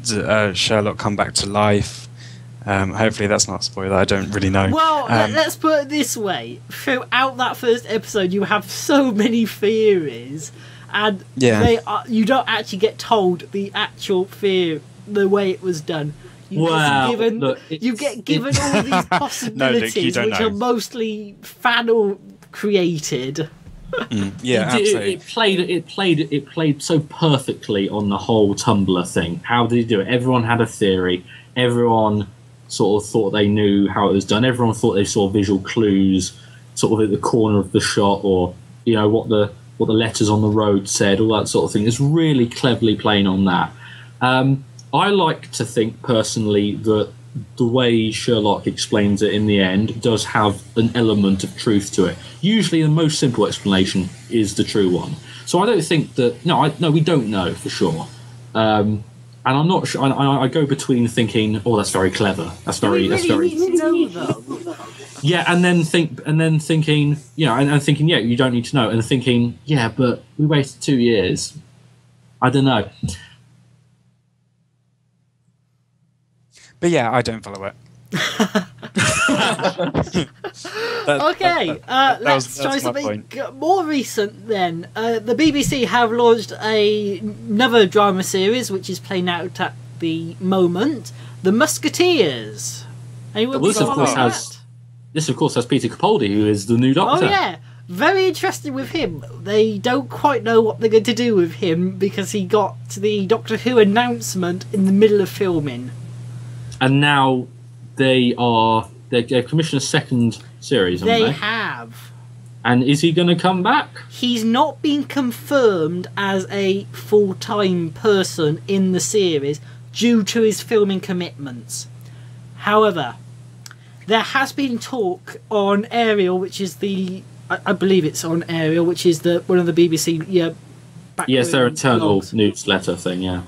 Sherlock come back to life. Hopefully that's not a spoiler, I don't really know. Well, let's put it this way. Throughout that first episode, you have so many theories, and you don't actually get told the actual theory, the way it was done. You get given all these possibilities, no, Luke, which are mostly fan created. Absolutely. It played so perfectly on the whole Tumblr thing. How did he do it? Everyone had a theory. Everyone sort of thought they knew how it was done. Everyone thought they saw visual clues, sort of at the corner of the shot, or what the letters on the road said, all that sort of thing. It's really cleverly playing on that. I like to think personally that the way Sherlock explains it in the end does have an element of truth to it. Usually the most simple explanation is the true one. So I don't think that... No, we don't know for sure. And I'm not sure... I go between thinking, oh, that's very clever. That's very... Need to know, though. Yeah, and then thinking, yeah, you don't need to know. And thinking, yeah, but we wasted 2 years. I don't know. But yeah, I don't follow it. Let's try something more recent then. The BBC have launched another drama series which is playing out at the moment, The Musketeers. This of course has Peter Capaldi, who is the new Doctor. Oh yeah, very interested with him. They don't quite know what they're going to do with him because he got the Doctor Who announcement in the middle of filming. And now they've commissioned a second series, haven't they? They have. And is he going to come back? He's not been confirmed as a full-time person in the series due to his filming commitments. However, there has been talk on Ariel, which is I believe it's on Ariel, which is one of the BBC Yes, their internal blogs. newsletter thing, yeah.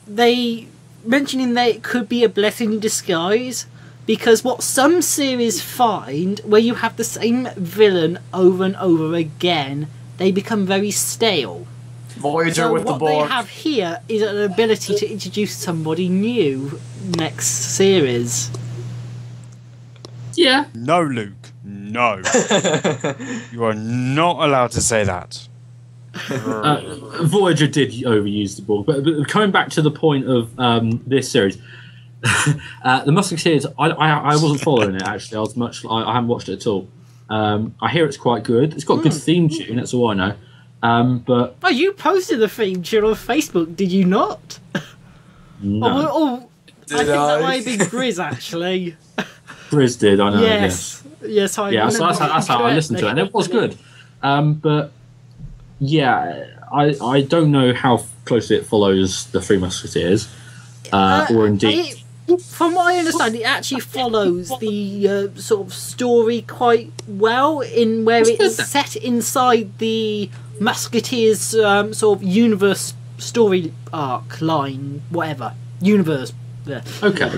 They mentioning that it could be a blessing in disguise, because what some series find, where you have the same villain over and over again, they become very stale. Voyager So with the what Borg. they have here is an ability to introduce somebody new next series. Yeah. No, Luke. No. You are not allowed to say that. Voyager did overuse the Borg, but coming back to the point of this series, the Musketeers, I wasn't following it actually. I haven't watched it at all. I hear it's quite good. It's got a good theme tune. That's all I know. But Oh, you posted the theme tune on Facebook, did you not? no, I think that might be Grizz actually. Grizz did. I know. Yes, I Yeah, so remember that's how I listened to it, and it was good. But yeah, I don't know how closely it follows the Three Musketeers, or indeed. From what I understand, it actually follows the sort of story quite well, in where it's set inside the Musketeers sort of universe story arc line, whatever universe. Yeah. Okay.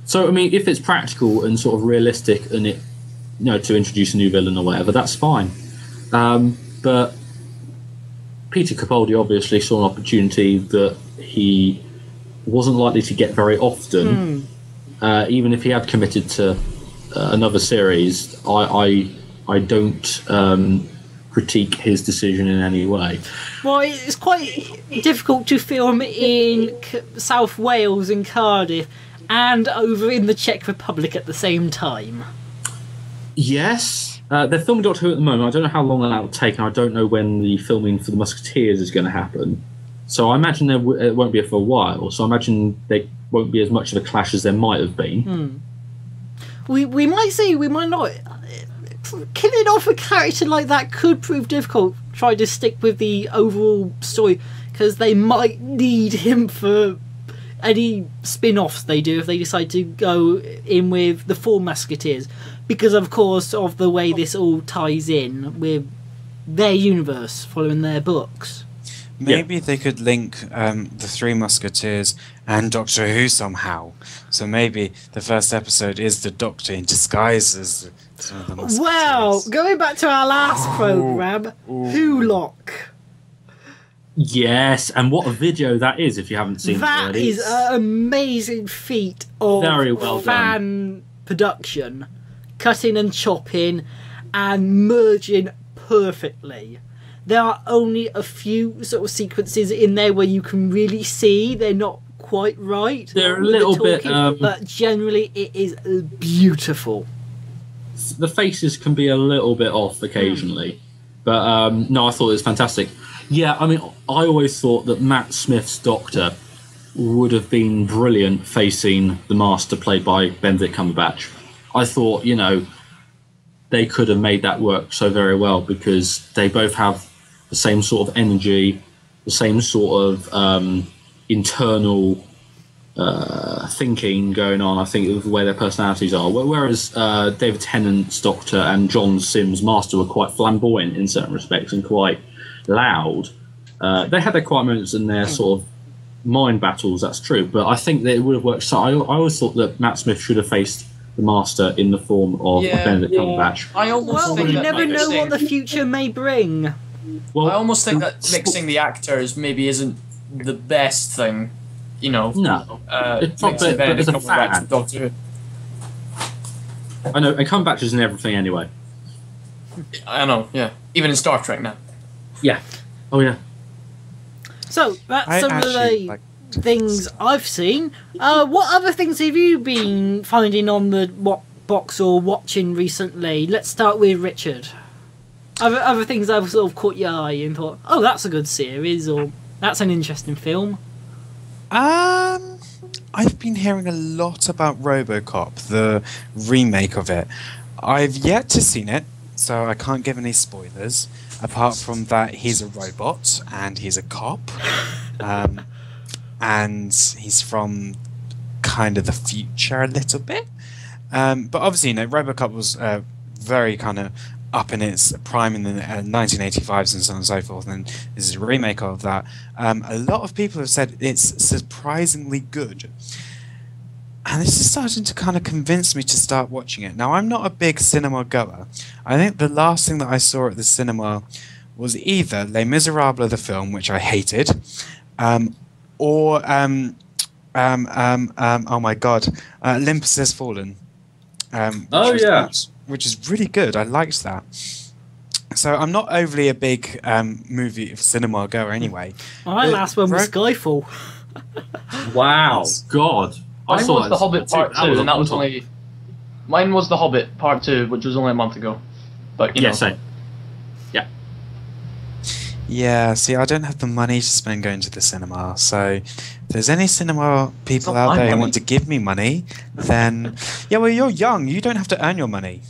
So I mean, if it's practical and sort of realistic, and it, to introduce a new villain or whatever, that's fine. But Peter Capaldi obviously saw an opportunity that he wasn't likely to get very often. Even if he had committed to another series, I don't critique his decision in any way. Well, it's quite difficult to film in South Wales and Cardiff and over in the Czech Republic at the same time. Yes. They're filming Doctor Who at the moment. I don't know how long that will take, and I don't know when the filming for the Musketeers is going to happen. So I imagine it won't be for a while. So I imagine there won't be as much of a clash as there might have been. We might say, we might not. Killing off a character like that could prove difficult. Try to stick with the overall story, because they might need him for any spin-offs they do if they decide to go in with the Four Musketeers, because of course of the way this all ties in with their universe following their books. Maybe they could link the Three Musketeers and Doctor Who somehow. So maybe the first episode is the Doctor in disguise as some of the Musketeers. Well, going back to our last programme, Who-Lock. Yes, and what a video that is if you haven't seen it That already. is an amazing feat of Very well fan production, cutting and chopping and merging perfectly. There are only a few sort of sequences in there where you can really see they're not quite right. They're a little bit, but generally it is beautiful. The faces can be a little bit off occasionally, but no, I thought it was fantastic. Yeah, I mean, I always thought that Matt Smith's Doctor would have been brilliant facing the Master, played by Benedict Cumberbatch. I thought, they could have made that work so very well, because they both have the same sort of energy, the same sort of internal thinking going on, I think, with the way their personalities are. Whereas David Tennant's Doctor and John Sims' Master were quite flamboyant in certain respects and quite loud. They had their quiet moments and their sort of mind battles, that's true, but I think that it would have worked. So I always thought that Matt Smith should have faced the Master in the form of Benedict Cumberbatch. I almost Well, think we that never know mixing- what the future may bring. Well, I almost think that mixing the actors maybe isn't the best thing. No. It's not, mixing but as a Benedict Cumberbatch fan, with Doctor Who. I know, and Cumberbatch is in everything anyway. I know, yeah. Even in Star Trek now. Yeah. Oh yeah. So that's I some of actually the like things I've seen. What other things have you been finding on the box or watching recently? Let's start with Richard. Other things that have sort of caught your eye and thought, oh, that's a good series, or that's an interesting film. I've been hearing a lot about RoboCop, the remake of it. I've yet to seen it. so I can't give any spoilers. Apart from that, he's a robot and he's a cop, and he's from kind of the future a little bit. But obviously, RoboCop was very kind of up in its prime in the 1985s and so on and so forth, and this is a remake of that. A lot of people have said it's surprisingly good. And this is starting to kind of convince me to start watching it. Now, I'm not a big cinema goer. I think the last thing that I saw at the cinema was either Les Miserables, the film, which I hated, or oh my god, Olympus Has Fallen. Which is really good. I liked that. So I'm not overly a big movie cinema goer anyway. My last one was Skyfall. Wow, God. Mine was The Hobbit Part 2, and that was only... Mine was The Hobbit Part 2, which was only a month ago. But, you know. Same. Yeah. Yeah, see, I don't have the money to spend going to the cinema, so if there's any cinema people out there who want to give me money, then... Yeah, well, you're young. You don't have to earn your money.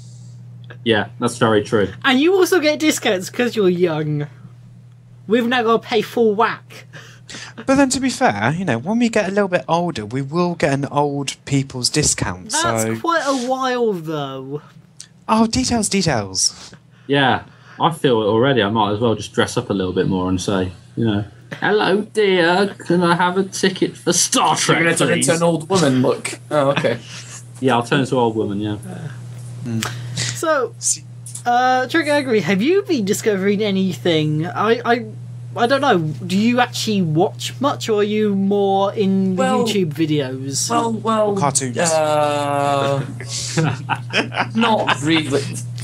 Yeah, that's very true. And you also get discounts because you're young. We've now got to pay full whack. But then, to be fair, when we get a little bit older, we will get an old people's discount. That's quite a while, though. Oh, details. Yeah, I feel it already. I might as well just dress up a little bit more and say, hello, dear, can I have a ticket for Star Trek, You're going to turn into an old woman, look. Oh, okay. Yeah, I'll turn into an old woman, yeah. So, TriggerAngry, have you been discovering anything? I don't know. Do you actually watch much, or are you more in the YouTube videos? Well, cartoons. Not really.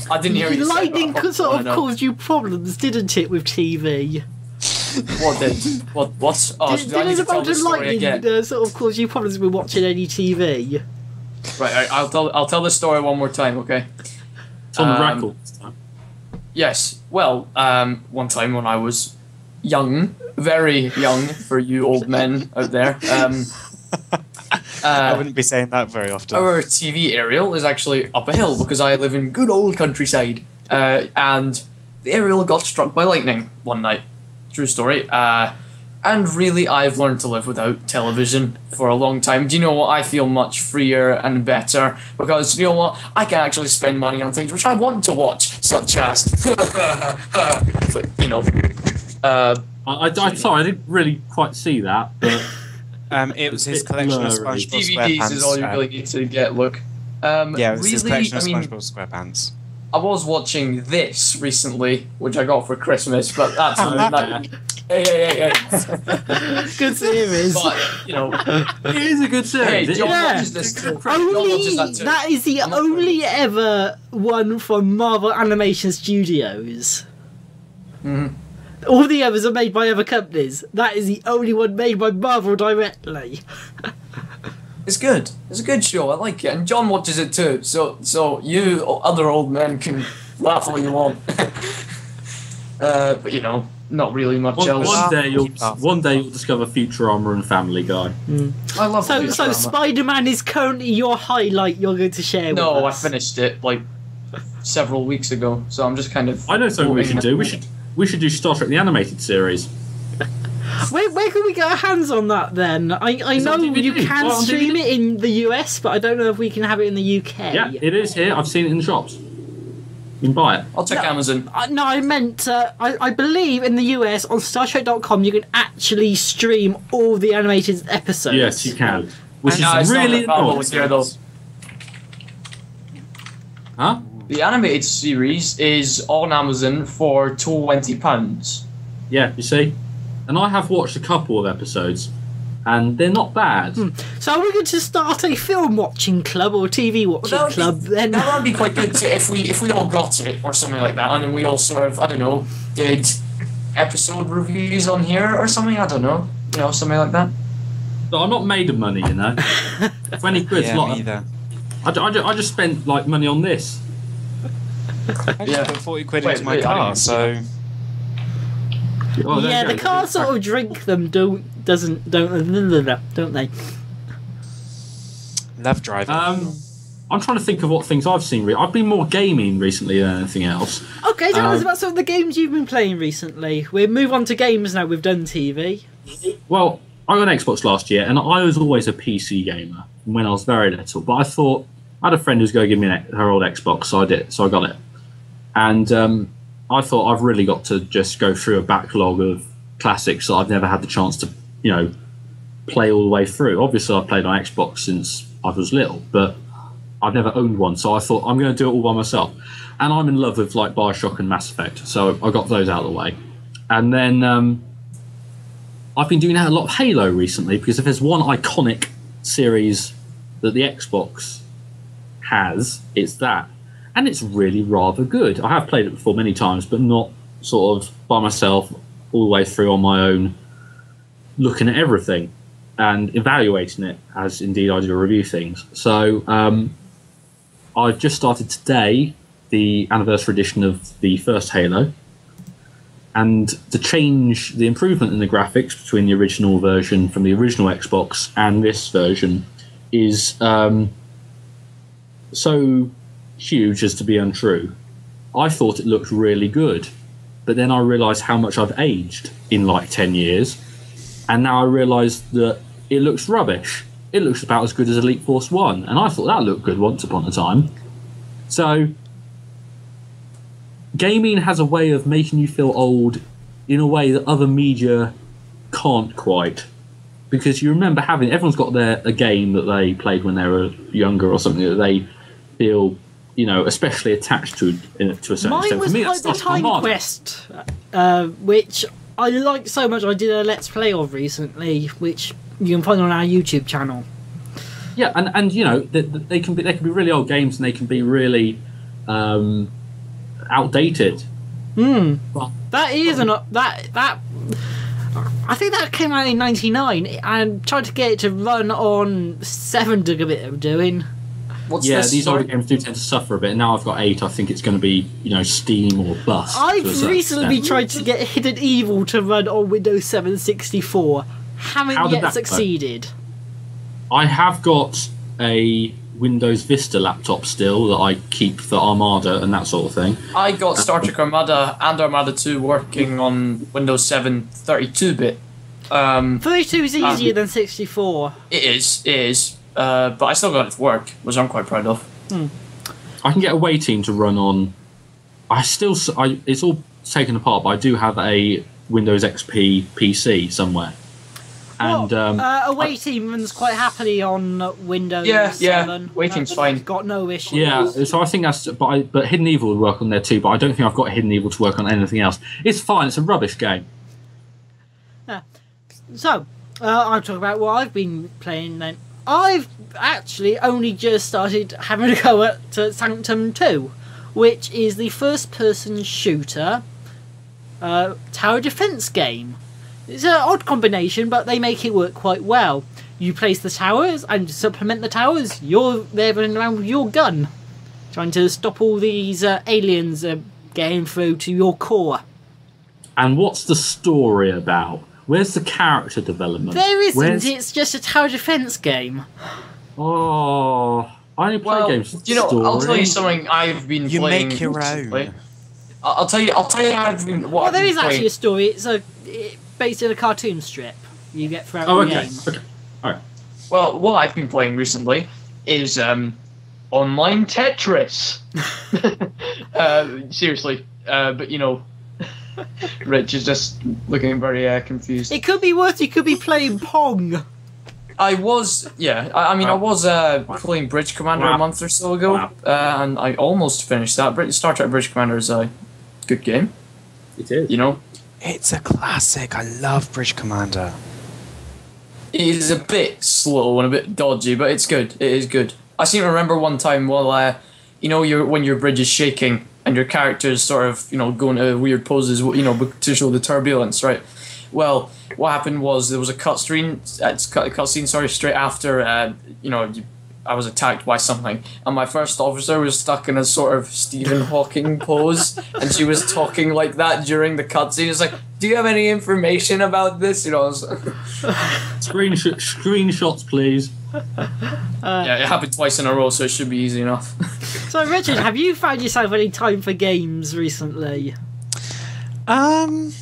I didn't hear you say Lightning that. sort of caused you problems, didn't it, with TV? What did? What? Oh, did I need to tell the story again? Sort of cause you problems with watching any TV? Right, I'll tell the story one more time, okay? It's on the record this time. Yes. Well, one time when I was young, very young for you old men out there. I wouldn't be saying that very often. Our TV aerial is actually up a hill because I live in good old countryside. And the aerial got struck by lightning one night. True story. And really, I've learned to live without television for a long time. Do you know what? I feel much freer and better because, you know what? I can actually spend money on things which I want to watch, such as, Sorry, I didn't really quite see that, but... it was his collection of SpongeBob DVDs SquarePants. is all you really need to get, look. Yeah, it was his really, collection of SpongeBob SquarePants. I was watching this recently, which I got for Christmas, but that's Hey. Good series. But, it is a good series. Hey, John watches this too. John watches that too. That is the only ever one from Marvel Animation Studios. Mm-hmm. All the others are made by other companies. That is the only one made by Marvel directly. It's good. It's a good show. I like it, and John watches it too. So you other old men can laugh all you want. But not really much else. One day you'll discover Futurama and Family Guy. I love So Futurama. Spider-Man is currently your highlight. You're going to share with us. No, I finished it like several weeks ago. So I'm just kind of. I know something we should do. We should do Star Trek the Animated Series. Where can we get our hands on that then? I know you can stream it in the US, but I don't know if we can have it in the UK. Yeah, it is here. I've seen it in the shops. You can buy it. I'll check Amazon. No, I meant, I believe in the US on StarTrek.com you can actually stream all the animated episodes. Yes, you can. Which And is really annoying. here, though. Huh? The animated series is on Amazon for £20. Yeah, you see? And I have watched a couple of episodes, and they're not bad. So are we going to start a film watching club or TV watching club then? That would be quite good if we all got it or something like that, and then we all sort of, I don't know, did episode reviews on here or something. I don't know, something like that. But I'm not made of money, 20 quid's Yeah, a lot. me either. I just spent money on this. I just put 40 quid into my I car, didn't so... Oh, there Yeah, you the go. cars sort of drink them, don't they? Love driving. I'm trying to think of what things I've seen. I've been more gaming recently than anything else. Okay, tell us about some of the games you've been playing recently. We'll move on to games now. We've done TV. Well, I got an Xbox last year, and I was always a PC gamer when I was very little. But I thought I had a friend who was going to give me her old Xbox, so I did. So I got it, and I thought I've really got to just go through a backlog of classics that I've never had the chance to, play all the way through. Obviously, I've played on Xbox since I was little, but I've never owned one, so I thought I'm going to do it all by myself. And I'm in love with like Bioshock and Mass Effect, so I got those out of the way. And then I've been doing a lot of Halo recently, because if there's one iconic series that the Xbox has, it's that. And it's really rather good. I have played it before many times, but not sort of by myself all the way through on my own, looking at everything and evaluating it, as indeed I do review things. So I've just started today the anniversary edition of the first Halo, and the improvement in the graphics between the original version from the original Xbox and this version is so huge as to be untrue. I thought it looked really good, but then I realised how much I've aged in like 10 years, and now I realise that it looks rubbish. It looks about as good as Elite Force 1, and I thought that looked good once upon a time. So gaming has a way of making you feel old in a way that other media can't quite. Because you remember everyone's got a game that they played when they were younger or something that they feel, especially attached to a certain Mine extent. was For me, like the Time Quest, which I liked so much I did a Let's Play of recently, which you can find on our YouTube channel. Yeah, and they can be really old games, and they can be really outdated. But that is that. I think that came out in '99, and tried to get it to run on 7 gigabit of doing. These older games do tend to suffer a bit. And now I've got 8. I think it's going to be Steam or bust. I've recently tried to get Hidden Evil to run on Windows 7 64. Haven't yet succeeded. I have got a Windows Vista laptop still that I keep for Armada and that sort of thing. I got Star Trek Armada and Armada 2 working on Windows 7 32-bit. 32 is easier than 64. It is. But I still got it to work, which I'm quite proud of. I can get a waiting to run on. It's all taken apart, but I do have a Windows XP PC somewhere. And Away Team runs quite happily on Windows 7. Yeah, Waiting's fine. Got no issues. Yeah, so I think that's. But Hidden Evil would work on there too. But I don't think I've got Hidden Evil to work on anything else. It's fine. It's a rubbish game. Yeah. So I'll talk about what I've been playing then. I've actually only just started having a go at Sanctum 2, which is the first-person shooter tower defense game. It's an odd combination, but they make it work quite well. You place the towers and supplement the towers. You're there running around with your gun, trying to stop all these aliens getting through to your core. And what's the story about? Where's the character development? There isn't. It's just a tower defense game. Oh, I only play games with story. I'll tell you something I've been playing. You make your own. I'll tell you how I've been. Well, there is actually a story. It's based in a cartoon strip you get throughout the game. Okay. All right. Well, what I've been playing recently is online Tetris. Seriously, but Rich is just looking very confused. It could be worse. You could be playing Pong. I was playing Bridge Commander a month or so ago, and I almost finished that. Star Trek Bridge Commander is a good game. It is. It's a classic. I love Bridge Commander. It is a bit slow and a bit dodgy, but it's good. It is good. I seem to remember one time while when your bridge is shaking and your character is sort of going to weird poses, to show the turbulence, right? Well, what happened was there was a cutscene. Straight after I was attacked by something, and my first officer was stuck in a sort of Stephen Hawking pose, and she was talking like that during the cutscene. It's like, do you have any information about this? Screenshots, please. Yeah, it happened twice in a row, so it should be easy enough. So, Richard, have you found yourself any time for games recently? The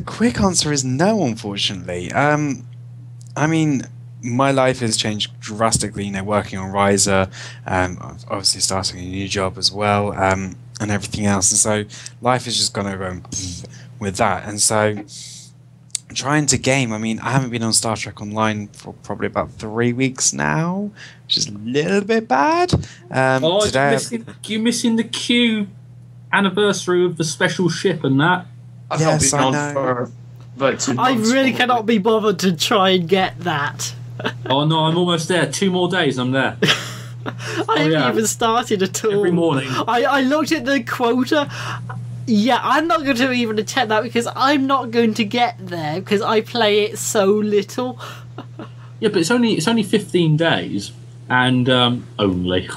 quick answer is no, unfortunately. I mean, my life has changed drastically, you know, working on Risa, obviously starting a new job as well, and everything else. And so life has just gone over with that. And so trying to game, I mean, I haven't been on Star Trek Online for probably about 3 weeks now, which is a little bit bad. Today you're missing the Q anniversary of the special ship and that. I've not been on for about 2 I months. really cannot be bothered to try and get that. Oh no, I'm almost there. 2 more days, I'm there. I haven't even started at all. Every morning. I looked at the quota. Yeah, I'm not going to even attempt that because I'm not going to get there because I play it so little. Yeah, but it's only 15 days, and only,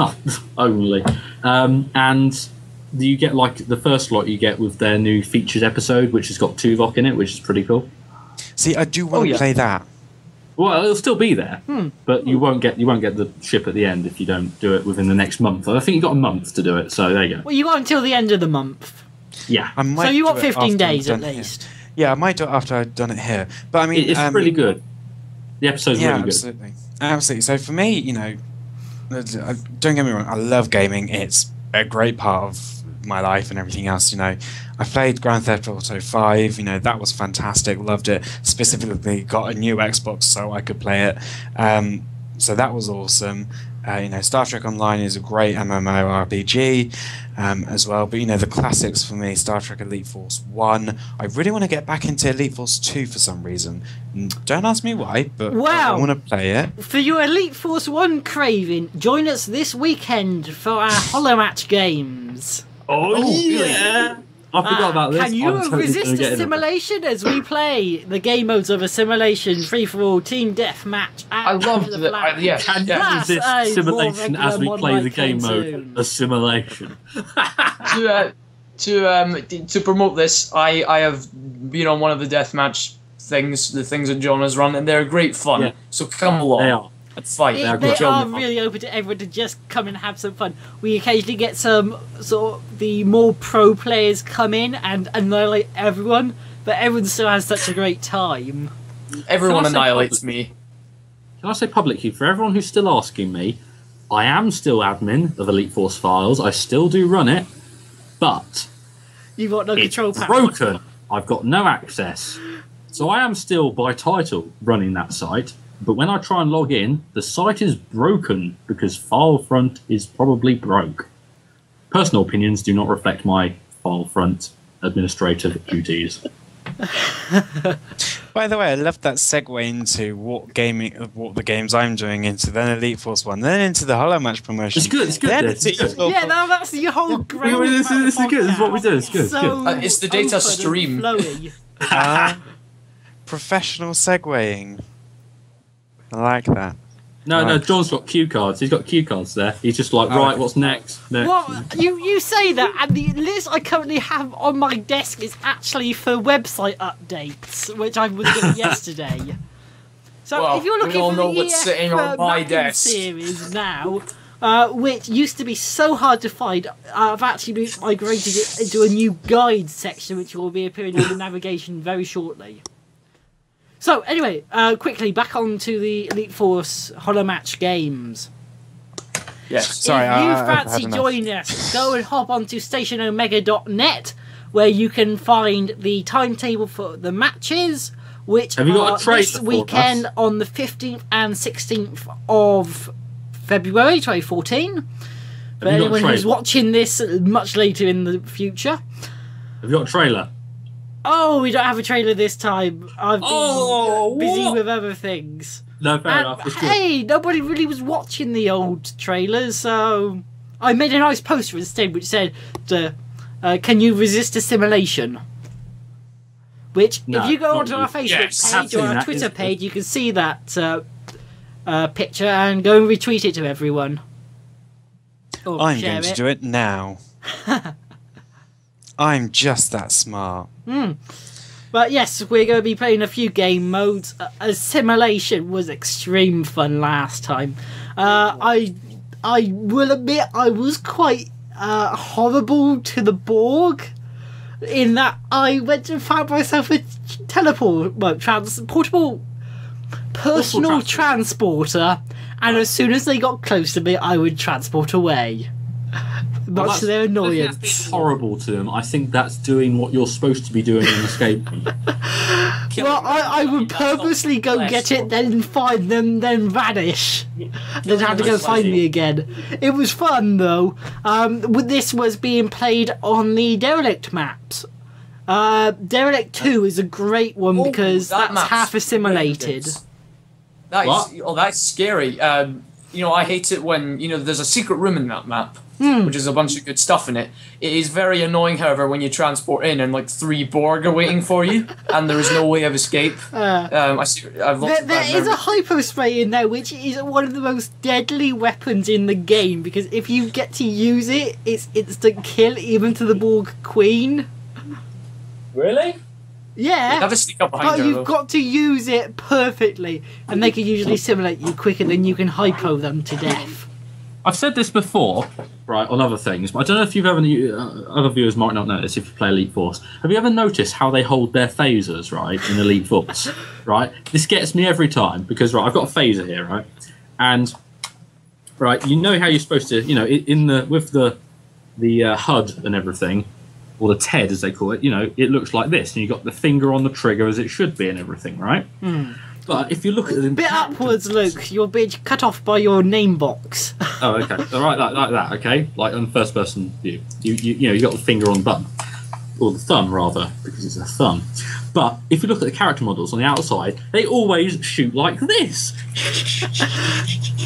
and you get like the first lot you get with their new featured episode, which has got Tuvok in it, which is pretty cool. See, I do want to play that. Well, it'll still be there, but you won't get the ship at the end if you don't do it within the next month. I think you've got a month to do it, so there you go. Well, you got until the end of the month. Yeah. So you got 15 days at least. Yeah, I might do it after I've done it here. But I mean, it's really good. The episode's really good. Absolutely. So for me, you know, don't get me wrong, I love gaming. It's a great part of my life and everything else. You know, I played Grand Theft Auto 5. You know, that was fantastic. Loved it. Specifically, got a new Xbox so I could play it. So that was awesome. You know, Star Trek Online is a great MMORPG as well. But, you know, the classics for me, Star Trek Elite Force 1. I really want to get back into Elite Force 2 for some reason. Don't ask me why, but I want to play it. For your Elite Force 1 craving, join us this weekend for our Hollow Match games. Oh yeah! I forgot about this. Can you resist assimilation as we play the game modes of assimilation, free-for-all, team deathmatch? I love that. Can you resist assimilation as we play the game mode assimilation? To promote this, I have been on one of the deathmatch things, the things that John has run, and they're great fun. Yeah. So come along. They are. And fight. They are really open to everyone to just come and have some fun. We occasionally get some sort of the more pro players come in and annihilate everyone, but everyone still has such a great time. Everyone annihilates me. Can I say publicly, for everyone who's still asking me, I am still admin of Elite Force Files. I still do run it, but you've got no control power. It's broken. I've got no access. So I am still, by title, running that site. But when I try and log in, the site is broken because FileFront is probably broke. Personal opinions do not reflect my FileFront administrative duties. By the way, I love that segue into what the games I'm doing into, then Elite Force 1, then into the Hollow Match promotion. It's good. Yeah, now that's your whole great. This is good. This is what we do. It's good. So it's the DataStream. Professional segueing. I like that. No, John's got cue cards. He's got cue cards there. He's just like, right, what's next? Well, you say that, and the list I currently have on my desk is actually for website updates, which I was doing yesterday. So if you're looking for the sitting on my desk series now, which used to be so hard to find, I've actually migrated it into a new guide section, which will be appearing on the navigation very shortly. So, anyway, quickly, back on to the Elite Force Hollow Match games. Yes. Sorry, if you fancy joining us, go and hop onto stationomega.net, where you can find the timetable for the matches, which are this weekend on the 15th and 16th of February 2014. For anyone who's watching this much later in the future. Have you got a trailer? Oh, we don't have a trailer this time. I've been busy with other things. No, fair enough. Hey, nobody really was watching the old trailers, so I made a nice poster instead which said, can you resist assimilation? Which, if you go onto our Facebook page or our Twitter page, you can see that picture and go and retweet it to everyone. I'm going to do it now. I'm just that smart. But yes, we're going to be playing a few game modes. Simulation was extreme fun last time. I will admit I was quite horrible to the Borg, in that I went and found myself a portable personal transporter, and as soon as they got close to me, I would transport away. Much to their annoyance. That's horrible to them. I think that's doing what you're supposed to be doing in Escape. Well, I would purposely go get it, then find them, then vanish. Then have to go find me again. It was fun, though. This was being played on the Derelict maps. Derelict 2 is a great one because that's half assimilated. That's scary. I hate it when, there's a secret room in that map, which is a bunch of good stuff in it. It is very annoying, however, when you transport in and 3 Borg are waiting for you, and there is no way of escape. There is a hypospray in there, which is one of the most deadly weapons in the game, because if you get to use it, it's instant kill, even to the Borg Queen. Really? Yeah, have to sneak up behind but her, you've though. got to use it perfectly, and they can usually simulate you quicker than you can hypo them to death. I've said this before, right, on other things, but I don't know if you've ever, other viewers might not know this if you play Elite Force. Have you ever noticed how they hold their phasers, right, in Elite Force, right? This gets me every time, because, right, I've got a phaser here, right, and, right, you know how you're supposed to, with the HUD and everything, or the TED as they call it, it looks like this, and you've got the finger on the trigger as it should be and everything, right? But if you look at the bit upwards, Luke, you're being cut off by your name box. Oh, okay. All right, like that, okay? Like on first person view. You got the finger on the button. Or the thumb, rather, because it's a thumb. But if you look at the character models on the outside, they always shoot like this.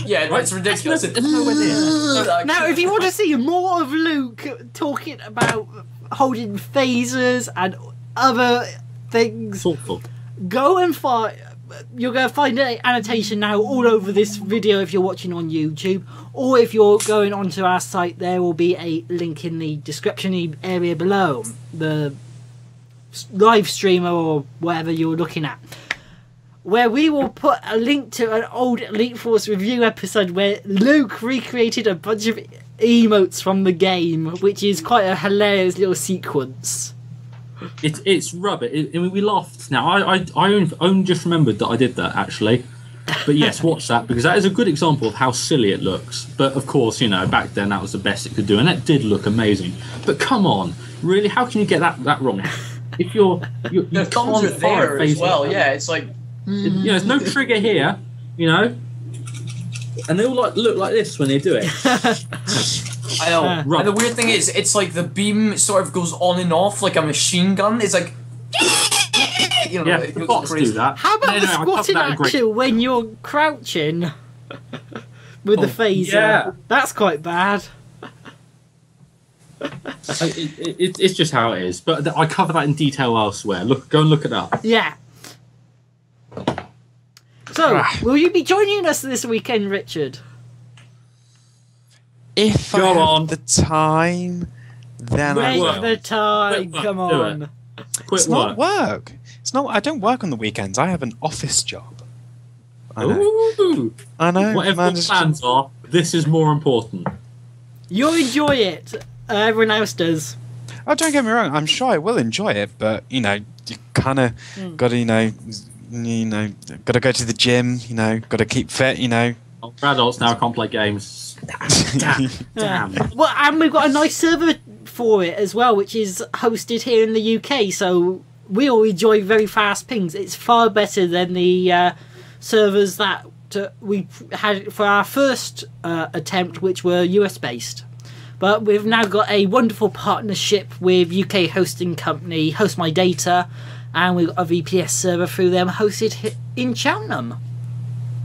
Yeah, right? It's ridiculous. Now, if you want to see more of Luke talking about holding phasers and other things, Thoughtful. go and find... You're going to find an annotation now all over this video if you're watching on YouTube, or if you're going onto our site, there will be a link in the description area below, the live streamer or whatever you're looking at, where we will put a link to an old Elite Force review episode where Luke recreated a bunch of emotes from the game, which is quite a hilarious little sequence. It's rubbish. We laughed. Now I only just remembered that I did that actually, but yes, watch that because that is a good example of how silly it looks. But of course, back then that was the best it could do, and that did look amazing. But come on, really, how can you get that wrong? If you the thumbs are there as well. Yeah, it's like there's no trigger here, and they all look like this when they do it. I know. And the weird thing is, it's like the beam sort of goes on and off like a machine gun. It's like, the bots do that. How about the squatting action when you're crouching with the phaser? Yeah. That's quite bad. It's just how it is. But I cover that in detail elsewhere. Go and look it up. Yeah. So, will you be joining us this weekend, Richard? If I have the time, then I will. The time, come on. It's not work. It's not. I don't work on the weekends. I have an office job. I know. Ooh. I know. Whatever the plans are, this is more important. You'll enjoy it. Everyone else does. Oh, don't get me wrong. I'm sure I will enjoy it, but you kind of got to, got to go to the gym. Got to keep fit. For adults now, I can't play games. Damn. Well, and we've got a nice server for it as well, which is hosted here in the UK, so we all enjoy very fast pings. It's far better than the servers that we had for our first attempt, which were US based. But we've now got a wonderful partnership with UK hosting company Host My Data, and we've got a VPS server through them hosted in Cheltenham.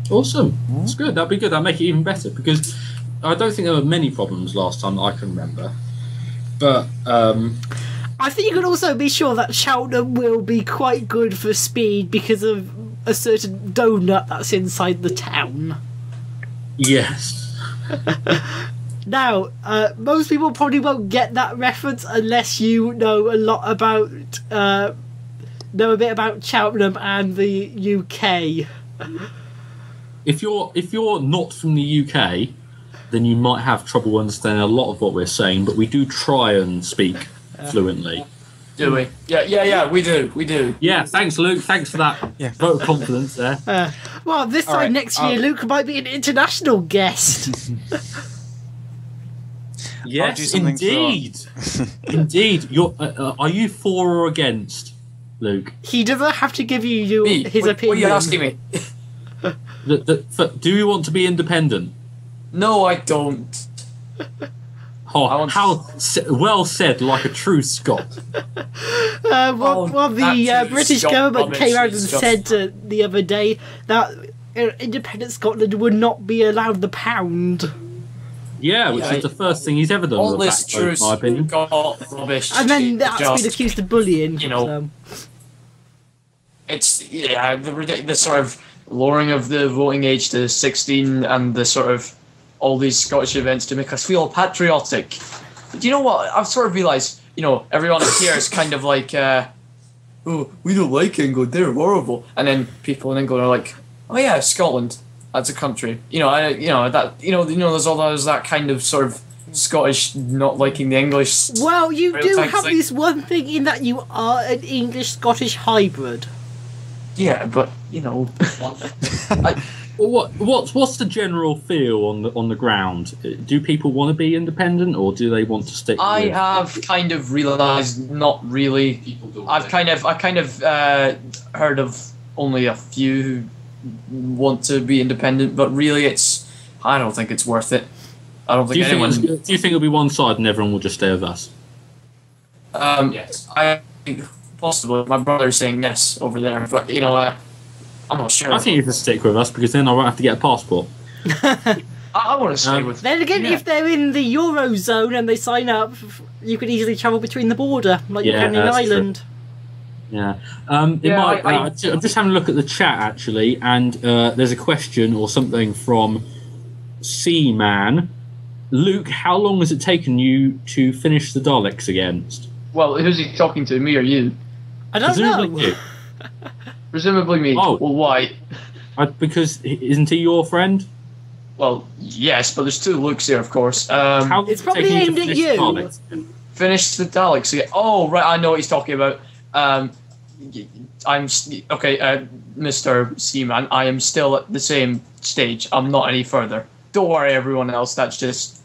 Awesome. That's good. That'd be good. That'd make it even better because I don't think there were many problems last time that I can remember. But I think you can also be sure that Cheltenham will be quite good for speed because of a certain donut that's inside the town. Yes. Now, most people probably won't get that reference unless you know a lot about know a bit about Cheltenham and the UK. If you're not from the UK, then you might have trouble understanding a lot of what we're saying, but we do try and speak fluently. Do we? Yeah, we do. Yeah, thanks, Luke. Thanks for that vote of confidence there. Well, this time next year, Luke might be an international guest. Yes, indeed. Indeed. Are you for or against, Luke? He doesn't have to give you his opinion. What are you asking me? Do you want to be independent? No, I don't. How well said, like a true Scot. The British government came out and said the other day that independent Scotland would not be allowed the pound. Yeah, which is the first thing he's ever done. All with this a backbone, in my opinion. rubbish. And then that's been accused of bullying. You know, it's the sort of lowering of the voting age to 16 and the sort of all these Scottish events to make us feel patriotic. But you know what? I've sort of realised, everyone here is kind of like, oh, we don't like England, they're horrible. And then people in England are like, oh yeah, Scotland, that's a country. There's always that kind of sort of Scottish not liking the English. Well, you do have this one thing in that you are an English-Scottish hybrid. Yeah, but What's the general feel on the ground? Do people want to be independent, or do they want to stick? I have kind of realised not really. I kind of heard of only a few who want to be independent, but really, I don't think it's worth it. I don't think anyone. Do you think it'll be one side and everyone will just stay with us? Yes, I think possibly. My brother's saying yes over there, but I'm not sure. I think you can stick with us because then I won't have to get a passport. I want to stay with. Then again, if they're in the Eurozone and they sign up, you could easily travel between the border, like you can in Ireland. True. Yeah. I'm just having a look at the chat actually, and there's a question or something from Seaman. Luke, how long has it taken you to finish the Daleks against? Well, who's he talking to, me or you? I don't know. You. Presumably me. Oh. Well, why? Because isn't he your friend? Well, yes, but there's two Lukes here, of course. How it's probably aimed at you. Finish the Daleks again. Oh, right, I know what he's talking about. I'm okay, Mr. Seaman. I am still at the same stage. I'm not any further. Don't worry, everyone else. That's just,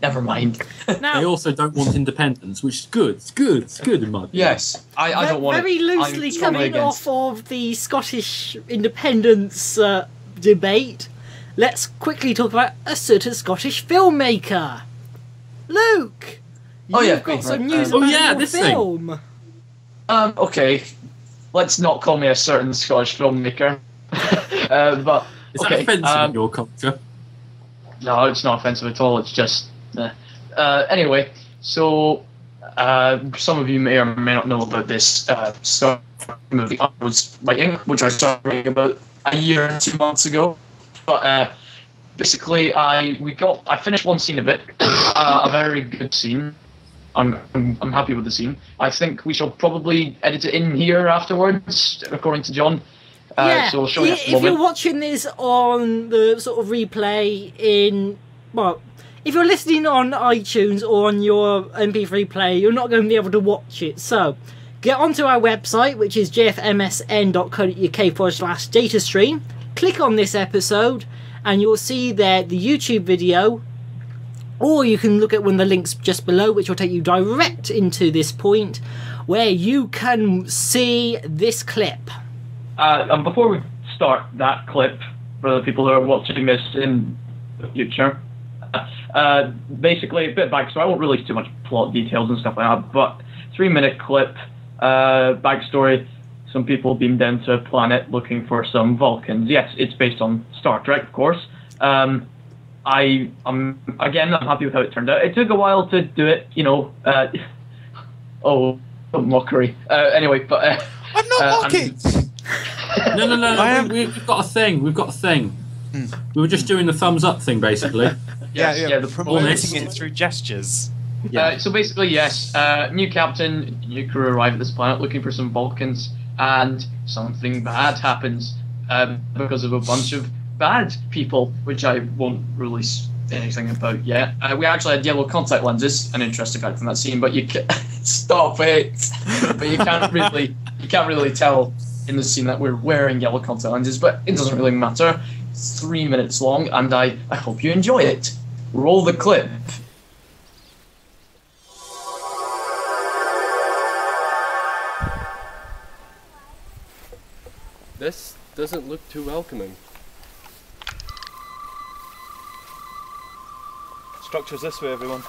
never mind. Now, they also don't want independence, which is good. It's good in my opinion. Yes, I don't want it. Very loosely coming off of the Scottish independence debate, let's quickly talk about a certain Scottish filmmaker. Luke, you've got some news about your this film. Okay, let's not call me a certain Scottish filmmaker. But Is that offensive in your culture? No, it's not offensive at all. It's just anyway. So some of you may or may not know about this movie I was writing, which I started writing about a year and 2 months ago. But basically, I finished one scene of it, a very good scene. I'm happy with the scene. I think we shall probably edit it in here afterwards, according to John. So we'll show you if you're watching this on the sort of replay if you're listening on iTunes or on your MP3 player, you're not going to be able to watch it. So get onto our website, which is jfmsn.co.uk/datastream. Click on this episode, and you'll see there the YouTube video. Or you can look at one of the links just below, which will take you direct into this point where you can see this clip. And before we start that clip, for the people who are watching this in the future, basically a bit of backstory. I won't release too much plot details and stuff like that, but 3-minute clip, backstory. Some people beamed down to a planet looking for some Vulcans. Yes, it's based on Star Trek, of course. I'm happy with how it turned out. It took a while to do it, mockery. Anyway, but I'm not mocking. No. We've got a thing. We were just doing the thumbs up thing, basically. Yeah, the promoting it through gestures. Yeah. So basically, yes, new captain, new crew arrive at this planet looking for some Vulcans, and something bad happens because of a bunch of bad people, which I won't release anything about yet. We actually had yellow contact lenses, an interesting fact from that scene, but you can stop it. But you can't really tell in the scene that we're wearing yellow contact lenses, but it doesn't really matter. It's 3 minutes long, and I hope you enjoy it. Roll the clip. This doesn't look too welcoming. Structure's this way, everyone.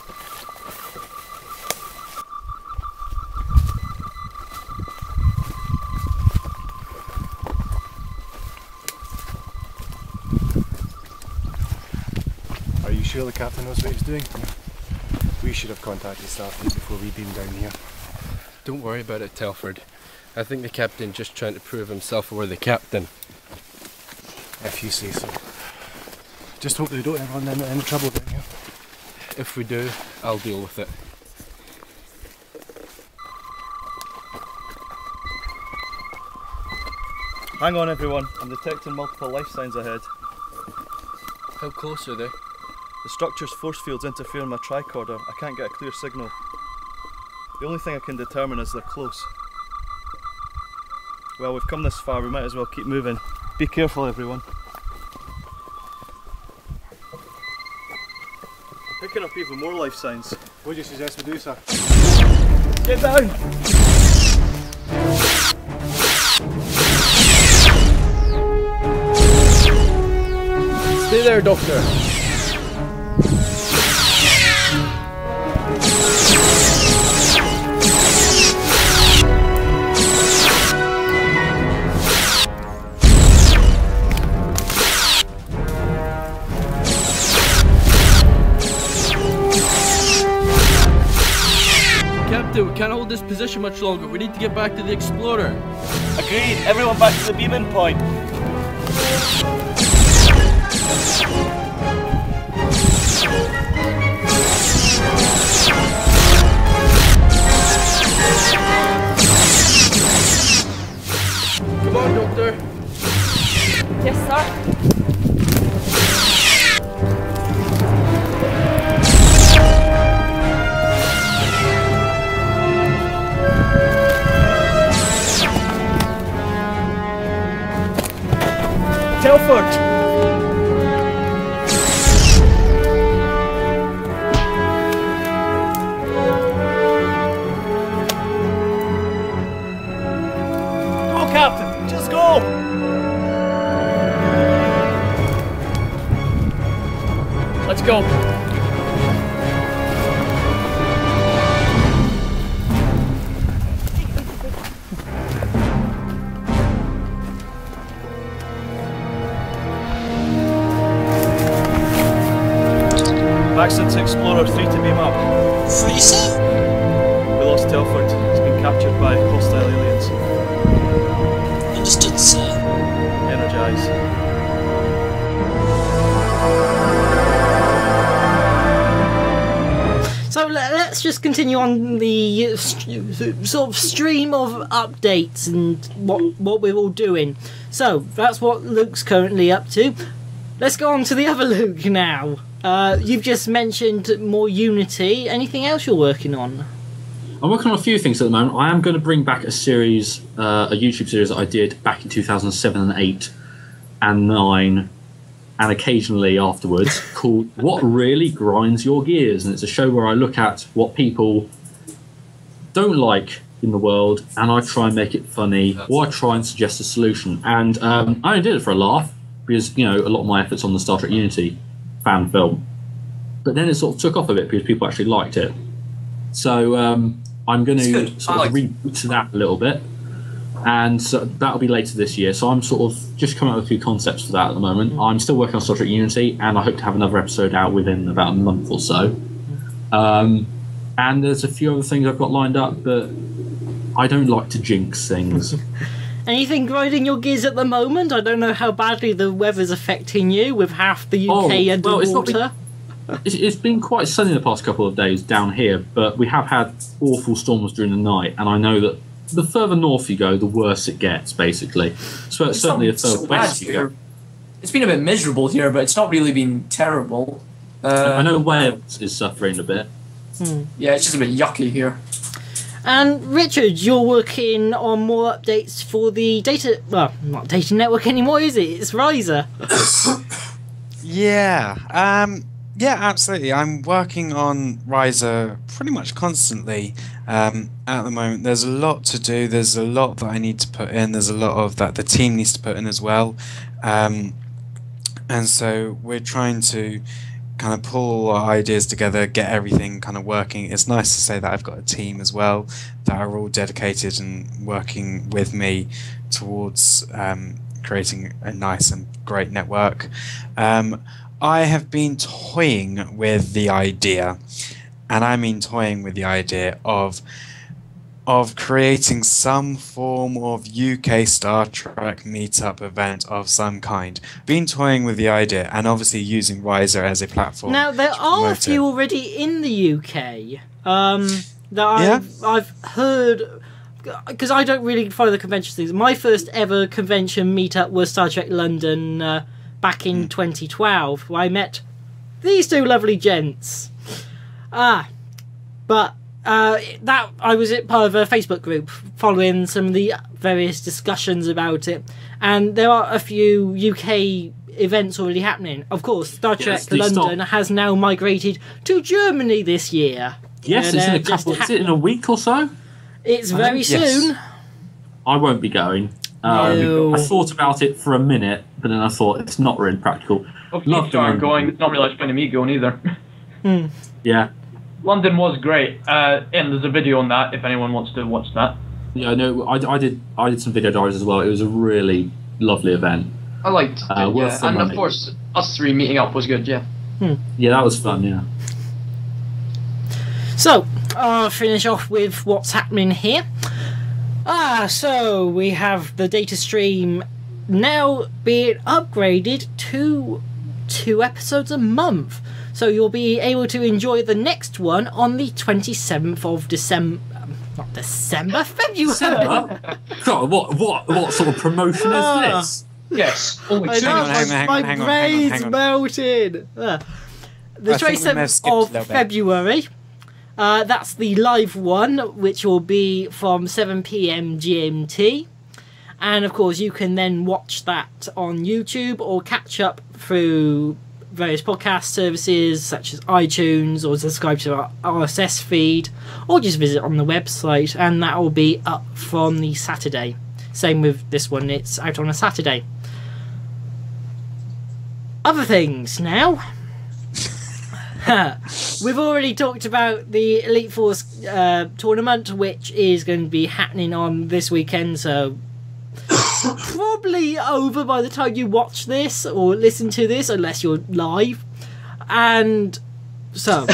Are you sure the captain knows what he's doing? We should have contacted Starfleet before we beamed down here. Don't worry about it, Telford. I think the captain just trying to prove himself a worthy captain. If you say so. Just hope they don't ever run into any trouble down here. If we do, I'll deal with it. Hang on, everyone. I'm detecting multiple life signs ahead. How close are they? The structure's force field's interfering with my tricorder. I can't get a clear signal. The only thing I can determine is they're close. Well, we've come this far, we might as well keep moving. Be careful, everyone. Picking up even more life signs. What do you suggest we do, sir? Get down! Stay there, Doctor! Captain, we can't hold this position much longer. We need to get back to the Explorer. Agreed! Everyone back to the beaming point! Come on, Doctor. Yes, sir. Telford! Go, Captain! Just go! Let's go. Access to Explorer 3 to beam up. Risa? We lost Telford. He's been captured by hostile aliens. Understood, sir. Energize. So let's just continue on the sort of stream of updates and what we're all doing. So that's what Luke's currently up to. Let's go on to the other Luke now. You've just mentioned more Unity. Anything else you're working on? I'm working on a few things at the moment. I am going to bring back a series, a YouTube series that I did back in 2007 and 8 and 9 and occasionally afterwards called What Really Grinds Your Gears. And it's a show where I look at what people don't like in the world and I try and make it funny or I try and suggest a solution. And I only did it for a laugh because, you know, a lot of my efforts on the Star Trek Unity fan film. But then it sort of took off a bit because people actually liked it. So I'm going to sort of reboot to that a little bit. And so that'll be later this year. So I'm sort of just coming up with a few concepts for that at the moment. I'm still working on Star Trek Unity, and I hope to have another episode out within about a month or so. And there's a few other things I've got lined up, but I don't like to jinx things. Anything grinding your gears at the moment? I don't know how badly the weather's affecting you with half the UK underwater. It's been quite sunny the past couple of days down here, but we have had awful storms during the night, and I know that the further north you go, the worse it gets, basically. So certainly the further west you go. It's been a bit miserable here, but it's not really been terrible. I know Wales is suffering a bit. Yeah, it's just a bit yucky here. And Richard, you're working on more updates for the not data network anymore, is it? It's Risa. Yeah, absolutely. I'm working on Risa pretty much constantly at the moment. There's a lot to do. There's a lot that I need to put in. There's a lot of that the team needs to put in as well. And so we're trying to kind of pull our ideas together, get everything kind of working. It's nice to say that I've got a team as well that are all dedicated and working with me towards creating a nice and great network. I have been toying with the idea, and I mean toying with the idea of creating some form of UK Star Trek meetup event of some kind. Been toying with the idea, and obviously using Risa as a platform. Now there are a few already in the UK that I've heard, because I don't really follow the convention things. My first ever convention meetup was Star Trek London back in 2012, where I met these two lovely gents. But that I was part of a Facebook group following some of the various discussions about it, and there are a few UK events already happening. Of course, Star Trek London has now migrated to Germany this year. Yes, it's in a couple. Is it in a week or so? It's very soon. I won't be going. No. I thought about it for a minute, but then I thought it's not really practical. Love aren't going. It's not really like finding me going either. Yeah. London was great, and there's a video on that if anyone wants to watch that. Yeah, I know. I did some video diaries as well. It was a really lovely event. I liked it, worth the and money. of course, us three meeting up was good, yeah. Yeah, that was fun, yeah. So, I'll finish off with what's happening here. So we have the DataStream now being upgraded to 2 episodes a month. So you'll be able to enjoy the next one on the 27th of December. Not December, February. God, what sort of promotion is this? Yes, only I 2. know, my brain's melted. The 27th of February. That's the live one, which will be from 7 PM GMT. And of course, you can then watch that on YouTube or catch up through various podcast services such as iTunes, or subscribe to our RSS feed, or just visit on the website, and that will be up from the Saturday. Same with this one, it's out on a Saturday. Other things now. We've already talked about the Elite Force tournament, which is going to be happening on this weekend, so probably over by the time you watch this or listen to this, unless you're live. And so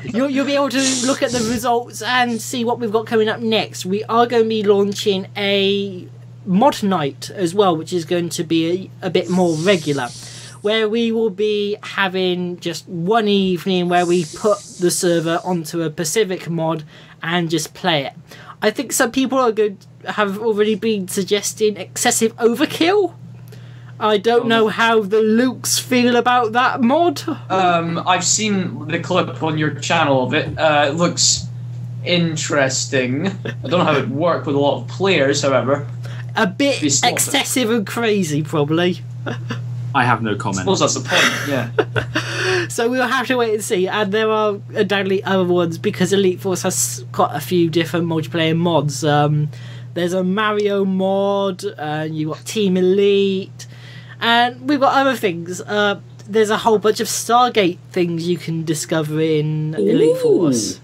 you'll be able to look at the results and see what we've got coming up next. We are going to be launching a mod night as well, which is going to be a bit more regular, where we will be having just one evening where we put the server onto a Pacific mod and just play it. I think some people have already been suggesting excessive overkill. I don't know how the Lukes feel about that mod. I've seen the clip on your channel of it. It looks interesting. I don't know how it would work with a lot of players, however. A bit excessive and crazy, probably. I have no comment. I suppose that's the point, yeah. So we'll have to wait and see. And there are undoubtedly other ones, because Elite Force has got a few different multiplayer mods. There's a Mario mod, and you've got Team Elite, and we've got other things. There's a whole bunch of Stargate things you can discover in Elite Force,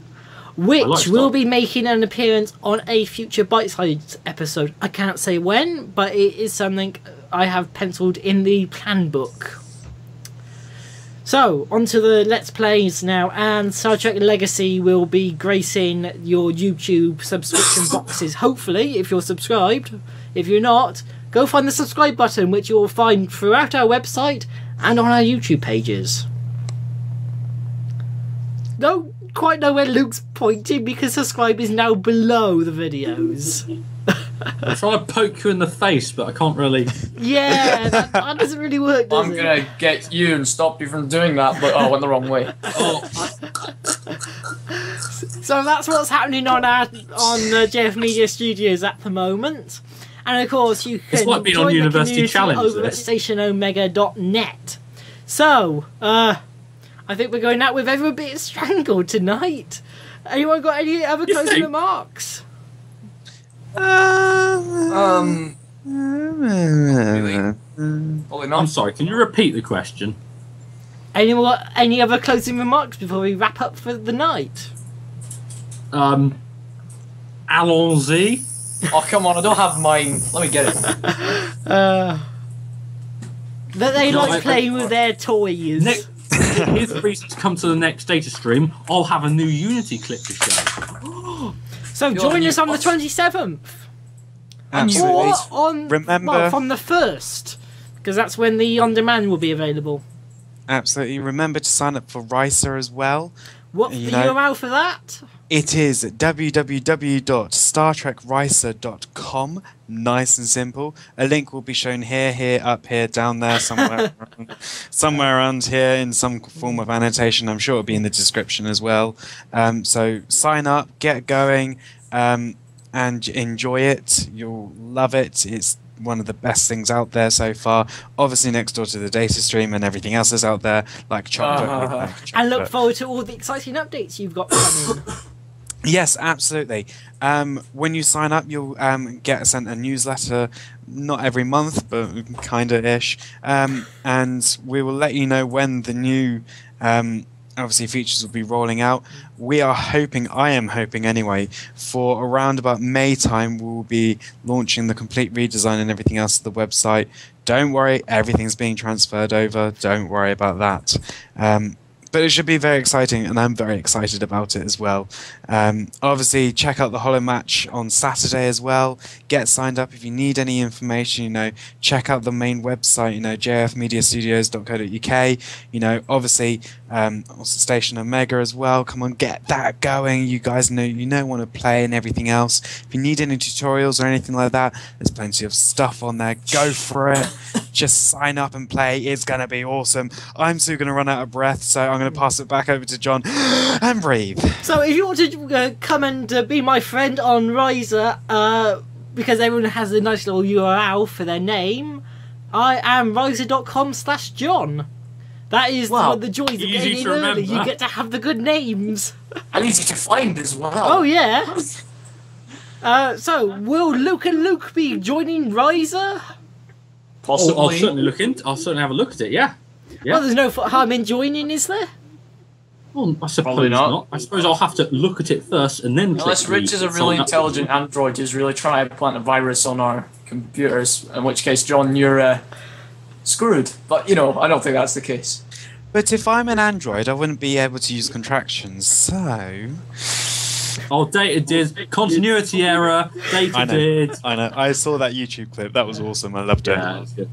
which will be making an appearance on a future Bite-Size episode. I can't say when, but it is something I have penciled in the plan book. So, onto the Let's Plays now, and Star Trek Legacy will be gracing your YouTube subscription boxes, hopefully, if you're subscribed. If you're not, go find the subscribe button, which you'll find throughout our website and on our YouTube pages. don't quite know where Luke's pointing because subscribe is now below the videos. I'm trying to poke you in the face, but I can't really. Yeah, that doesn't really work, does I'm it? gonna get you and stop you from doing that, but I went the wrong way. So that's what's happening on JF Media Studios at the moment. And of course, you can It's like being join on the University community Challenge, over at this. stationomega.net. So, I think we're going out with everyone being strangled tonight. Anyone got any other closing remarks? Really? Probably not. I'm sorry, can you repeat the question? Anyone got any other closing remarks before we wrap up for the night? Allons-y. Oh, come on, I don't have mine. Let me get it. That they No, like playing with their toys. Here's the reason to come to the next data stream. I'll have a new Unity clip to show. So join us on the 27th. Absolutely. Or on, Remember- well, from the 1st. Because that's when the on-demand will be available. Absolutely. Remember to sign up for Risa as well. What's You the know- URL for that? It is www.startrekrisa.com. Nice and simple. A link will be shown here, up here, down there, somewhere, somewhere around here in some form of annotation. I'm sure it'll be in the description as well. So sign up, get going, and enjoy it. You'll love it. It's one of the best things out there so far. Obviously next door to the data stream and everything else that's out there, like chocolate. And look forward to all the exciting updates you've got coming. Yes, absolutely. When you sign up, you'll get sent a newsletter, not every month, but kind of ish. And we will let you know when the new, obviously, features will be rolling out. We are hoping, I am hoping anyway, for around about May time, we'll be launching the complete redesign and everything else of the website. Don't worry, everything's being transferred over. Don't worry about that. But it should be very exciting, and I'm very excited about it as well. Obviously, check out the Hollow Match on Saturday as well. Get signed up if you need any information. Check out the main website. jfmediastudios.co.uk. Obviously, also Station Omega as well. Come on, get that going. You guys want to play and everything else. If you need any tutorials or anything like that, there's plenty of stuff on there. Go for it. Just sign up and play. It's going to be awesome. I'm soon going to run out of breath, so I'm going to pass it back over to John and breathe. So if you want to come and be my friend on Risa, because everyone has a nice little URL for their name, I am Risa.com/John. That is one of the joys of getting in early. You get to have the good names. And easy to find as well. Oh, yeah. So, will Luke and Luke be joining Risa? Possibly. I'll certainly have a look at it, yeah. Well, there's no harm in joining, is there? Well, I suppose Probably not. I suppose I'll have to look at it first and then Unless Rich is a really intelligent android who's really trying to plant a virus on our computers, in which case, John, you're screwed. But, I don't think that's the case. But if I'm an android, I wouldn't be able to use contractions, so... Oh, data did. Continuity error. Data did. I know. I saw that YouTube clip. That was awesome. I loved it. Yeah, that's good.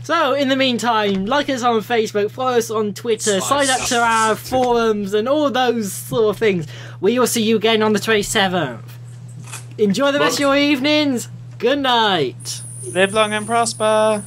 So, in the meantime, like us on Facebook, follow us on Twitter, sign up to our forums and all those sort of things. We will see you again on the 27th. Enjoy the rest of your evenings. Good night. Live long and prosper.